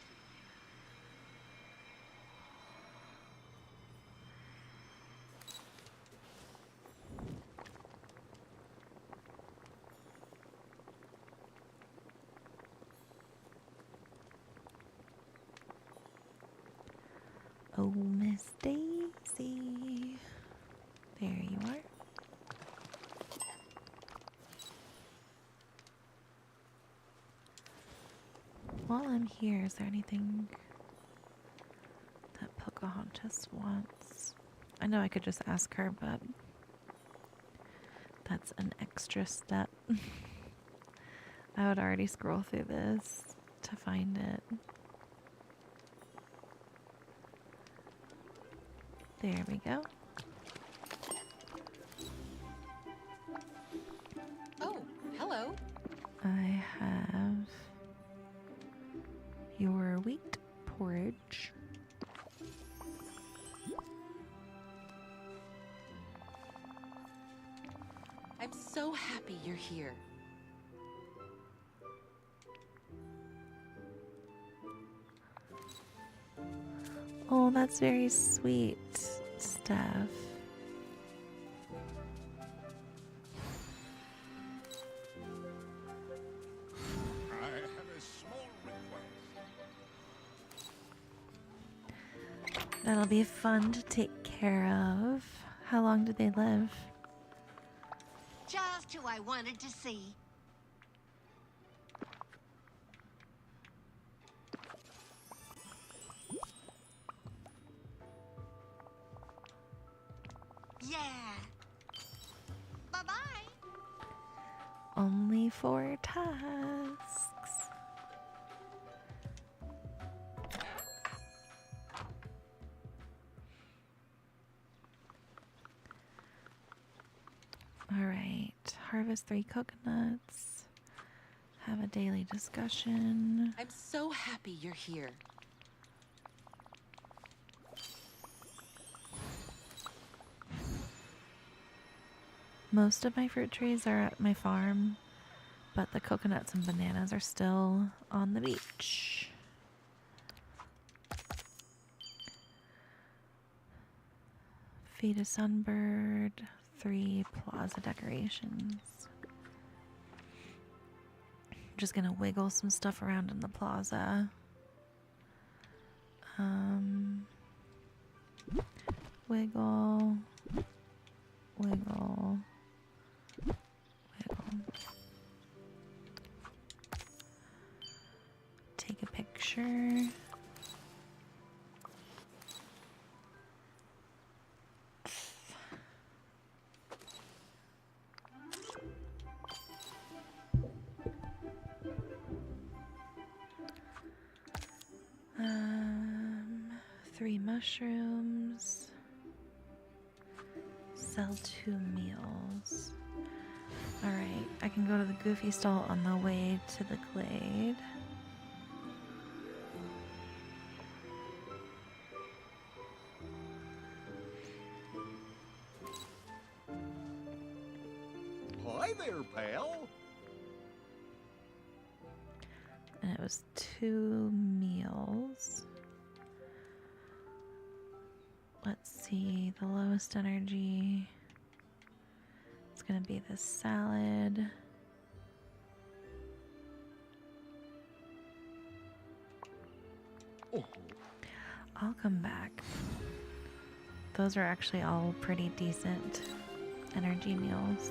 Oh, Miss Daisy. There you are. While I'm here, is there anything Pocahontas wants. I know I could just ask her, but that's an extra step. I would already scroll through this to find it. There we go. Oh, hello. I have your wheat porridge. I'm so happy you're here. Oh, that's very sweet, Steph. I have a small request. That'll be fun to take care of. How long do they live? Just who I wanted to see. Yeah. Bye-bye. Only 4 tasks. All right, harvest 3 coconuts. Have a daily discussion. I'm so happy you're here. Most of my fruit trees are at my farm, but the coconuts and bananas are still on the beach. Feed a sunbird, 3 plaza decorations. I'm just gonna wiggle some stuff around in the plaza. Wiggle, wiggle, wiggle. Take a picture. Um, 3 mushrooms. Sell 2 meals. Alright, I can go to the Goofy stall on the way to the glade. Hi there, pal. And it was 2 meals. Let's see, the lowest energy. It's gonna be the salad. Oh, I'll come back. Those are actually all pretty decent energy meals.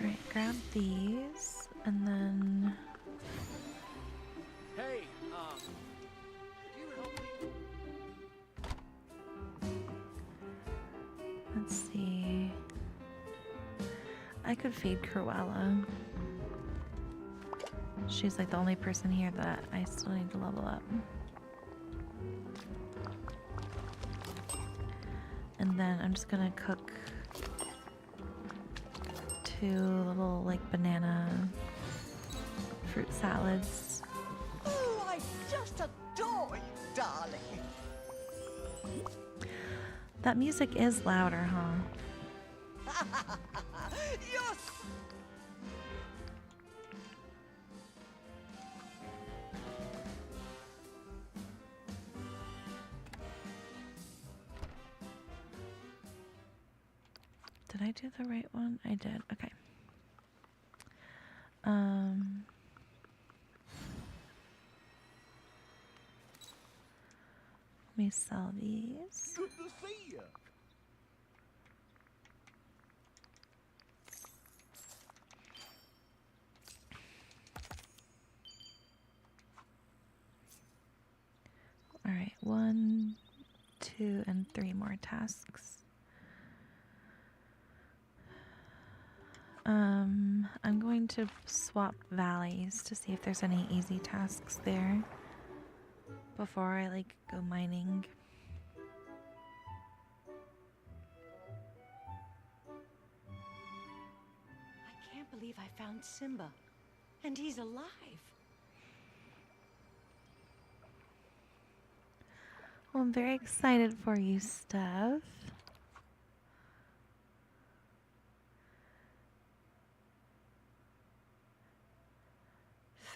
Alright, grab these and then hey, could you help me? let's see. I could feed Cruella. She's like the only person here that I still need to level up. And then I'm just gonna cook 2 little like banana fruit salads. Oh, I just adore you, darling. That music is louder, huh? Yes. Did I do the right one? I did. Okay. Let me sell these. Good to see you. 2 and 3 more tasks. I'm going to swap valleys to see if there's any easy tasks there before I like go mining. I can't believe I found Simba. And he's alive. Well, I'm very excited for you, Steph.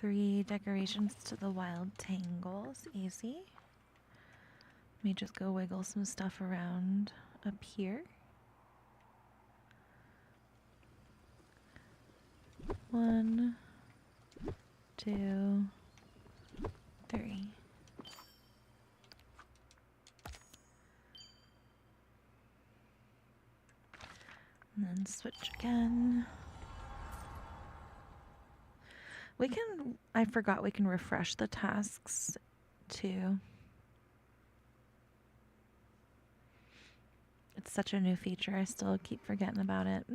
Three decorations to the wild tangles. Easy. Let me just go wiggle some stuff around up here. 1, 2, 3. And then switch again. We can, I forgot we can refresh the tasks too. It's such a new feature, I still keep forgetting about it.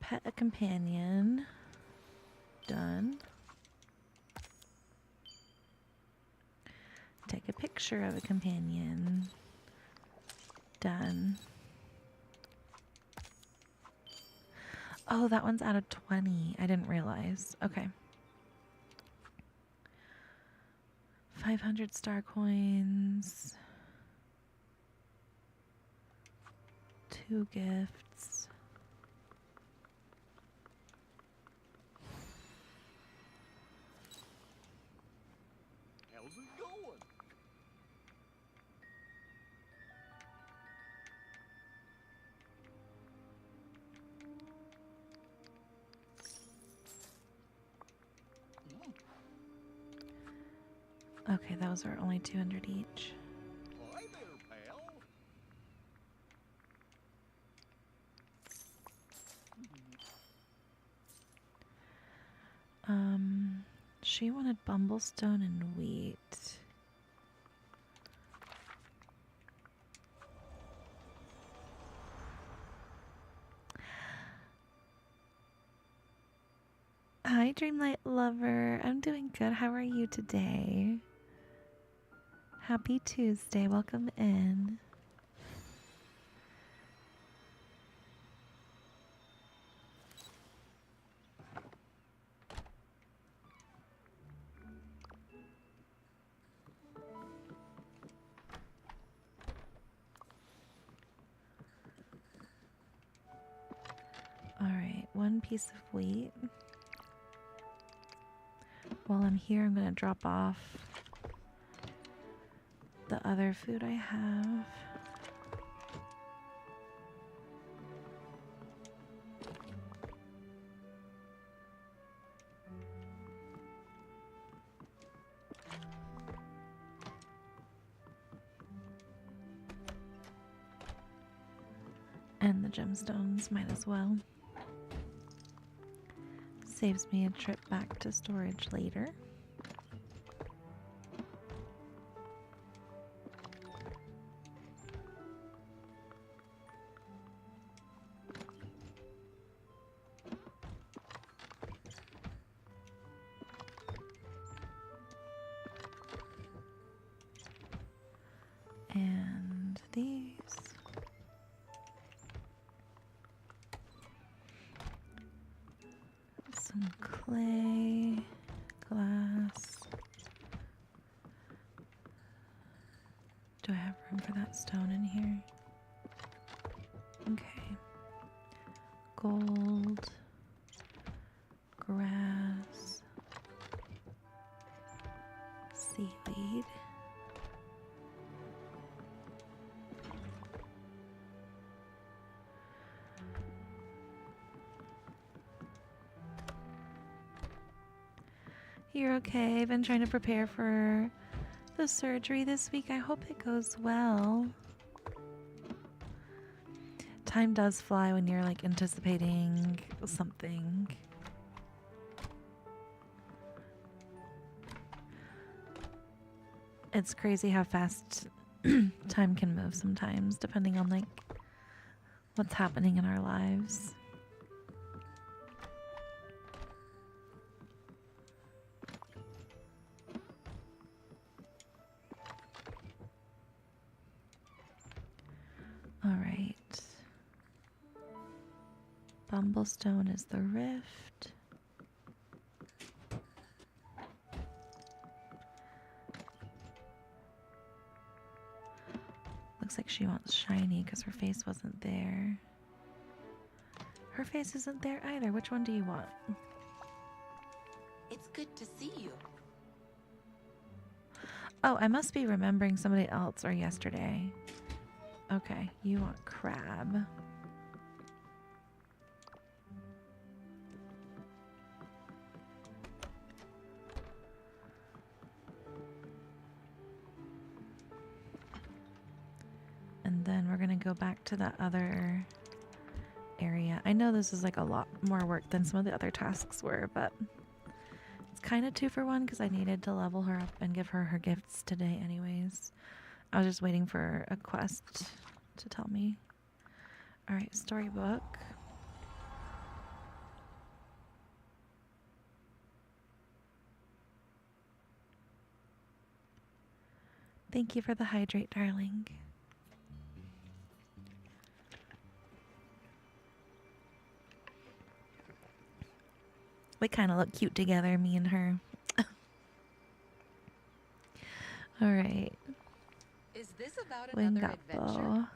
Pet a companion. Done. Take a picture of a companion. Done. Oh, that one's out of 20. I didn't realize. Okay. 500 star coins. 2 gifts. How's it going? Okay, those are only 200 each. Hi there, pal. She wanted Bumblestone and wheat. Hi, Dreamlight lover. I'm doing good. How are you today? Happy Tuesday. Welcome in. All right, 1 piece of wheat. While I'm here, I'm going to drop off the other food I have. And the gemstones might as well. Saves me a trip back to storage later. And these. Some clay, glass. Do I have room for that stone in here? Okay. Gold, grass, seaweed. You're okay. I've been trying to prepare for the surgery this week. I hope it goes well. Time does fly when you're like anticipating something. It's crazy how fast Time can move sometimes, depending on like what's happening in our lives. All right. Bumblestone is the rift. Looks like she wants shiny because her face wasn't there. Her face isn't there either. Which one do you want? It's good to see you. Oh, I must be remembering somebody else or yesterday. Okay, you want crab. And then we're gonna go back to that other area. I know this is like a lot more work than some of the other tasks were, but it's kind of 2 for 1 because I needed to level her up and give her her gifts today anyways. I was just waiting for a quest to tell me. Alright, storybook. Thank you for the hydrate, darling. We kind of look cute together, me and her. Alright. Is this about Wing another that adventure? bow.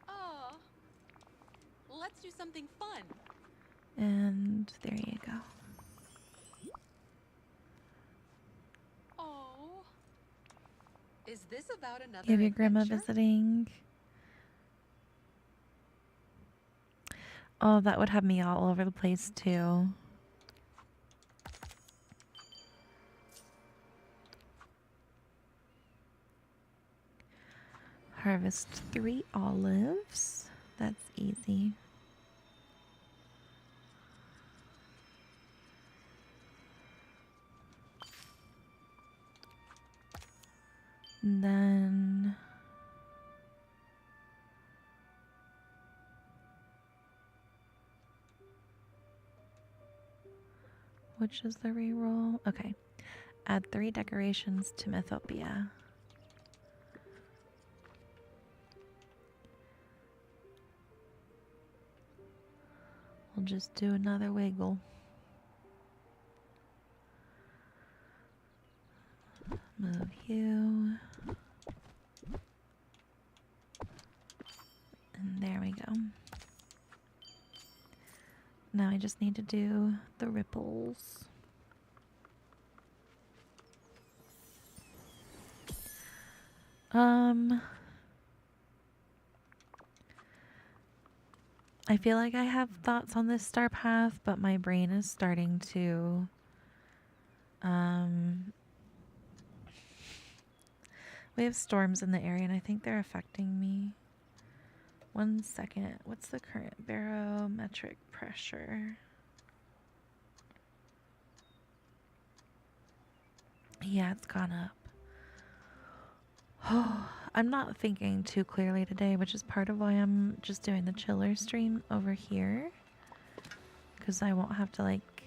Oh, let's do something fun. And there you go. Oh, is this about another You have your grandma adventure? visiting. Oh, that would have me all over the place too. Harvest 3 olives. That's easy. And then which is the reroll? Okay. Add 3 decorations to Mythopia. We'll just do another wiggle. Move you. And there we go. Now I just need to do the ripples. I feel like I have thoughts on this star path, but my brain is starting to we have storms in the area and I think they're affecting me. 1 second. What's the current barometric pressure? Yeah, it's gone up. Oh, I'm not thinking too clearly today, which is part of why I'm just doing the chiller stream over here. Because I won't have to like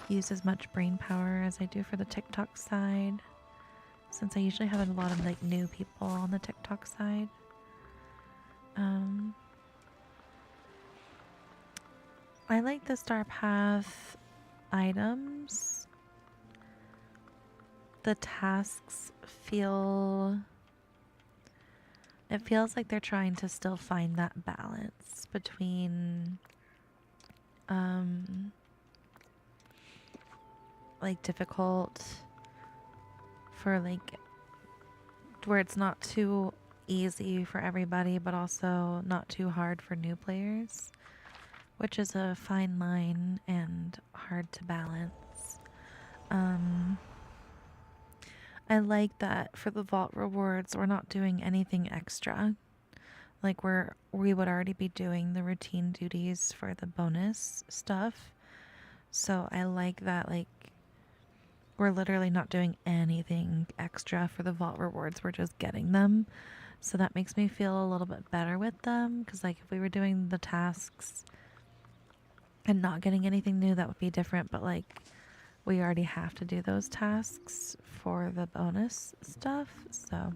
use as much brain power as I do for the TikTok side. Since I usually have a lot of like new people on the TikTok side. I like the Star Path items. The tasks feel... It feels like they're trying to still find that balance between like difficult for like where it's not too easy for everybody but also not too hard for new players, which is a fine line and hard to balance. I like that for the vault rewards we're not doing anything extra. Like we would already be doing the routine duties for the bonus stuff. So I like that like we're literally not doing anything extra for the vault rewards. We're just getting them. So that makes me feel a little bit better with them. Because, like, if we were doing the tasks and not getting anything new, that would be different. But, like, we already have to do those tasks for the bonus stuff. So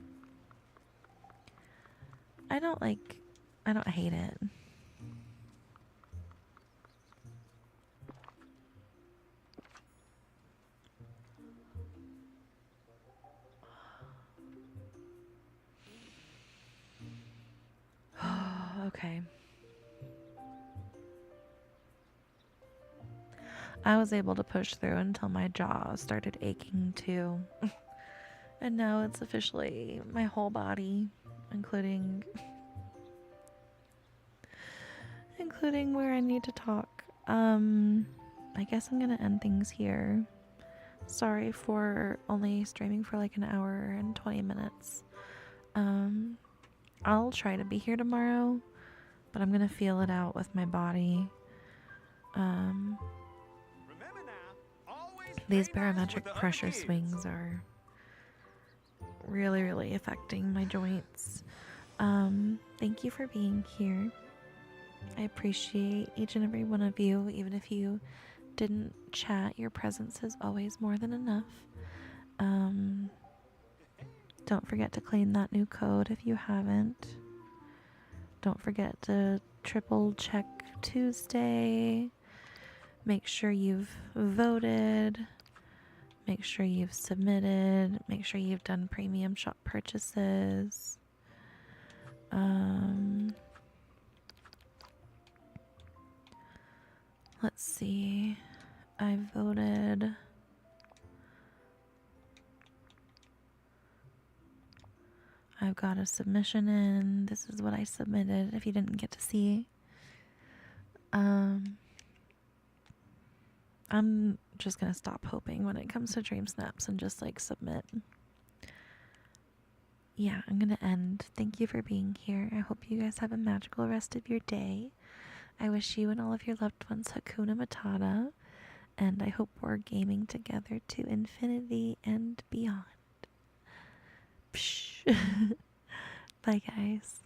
I don't hate it. Okay. I was able to push through until my jaw started aching too. And now it's officially my whole body, including where I need to talk. I guess I'm gonna end things here. Sorry for only streaming for like an hour and 20 minutes. I'll try to be here tomorrow, but I'm gonna feel it out with my body. These barometric pressure swings are really, really affecting my joints. Thank you for being here. I appreciate each and every one of you, even if you didn't chat. Your presence is always more than enough. Don't forget to claim that new code if you haven't. Don't forget to triple check Tuesday. Make sure you've voted. Make sure you've submitted. Make sure you've done premium shop purchases. Let's see. I voted. I've got a submission in. This is what I submitted if you didn't get to see. I'm just gonna stop hoping when it comes to dream snaps and just like submit. Yeah, I'm gonna end. Thank you for being here. I hope you guys have a magical rest of your day. I wish you and all of your loved ones Hakuna Matata, and I hope we're gaming together to infinity and beyond. Psh. Bye, guys.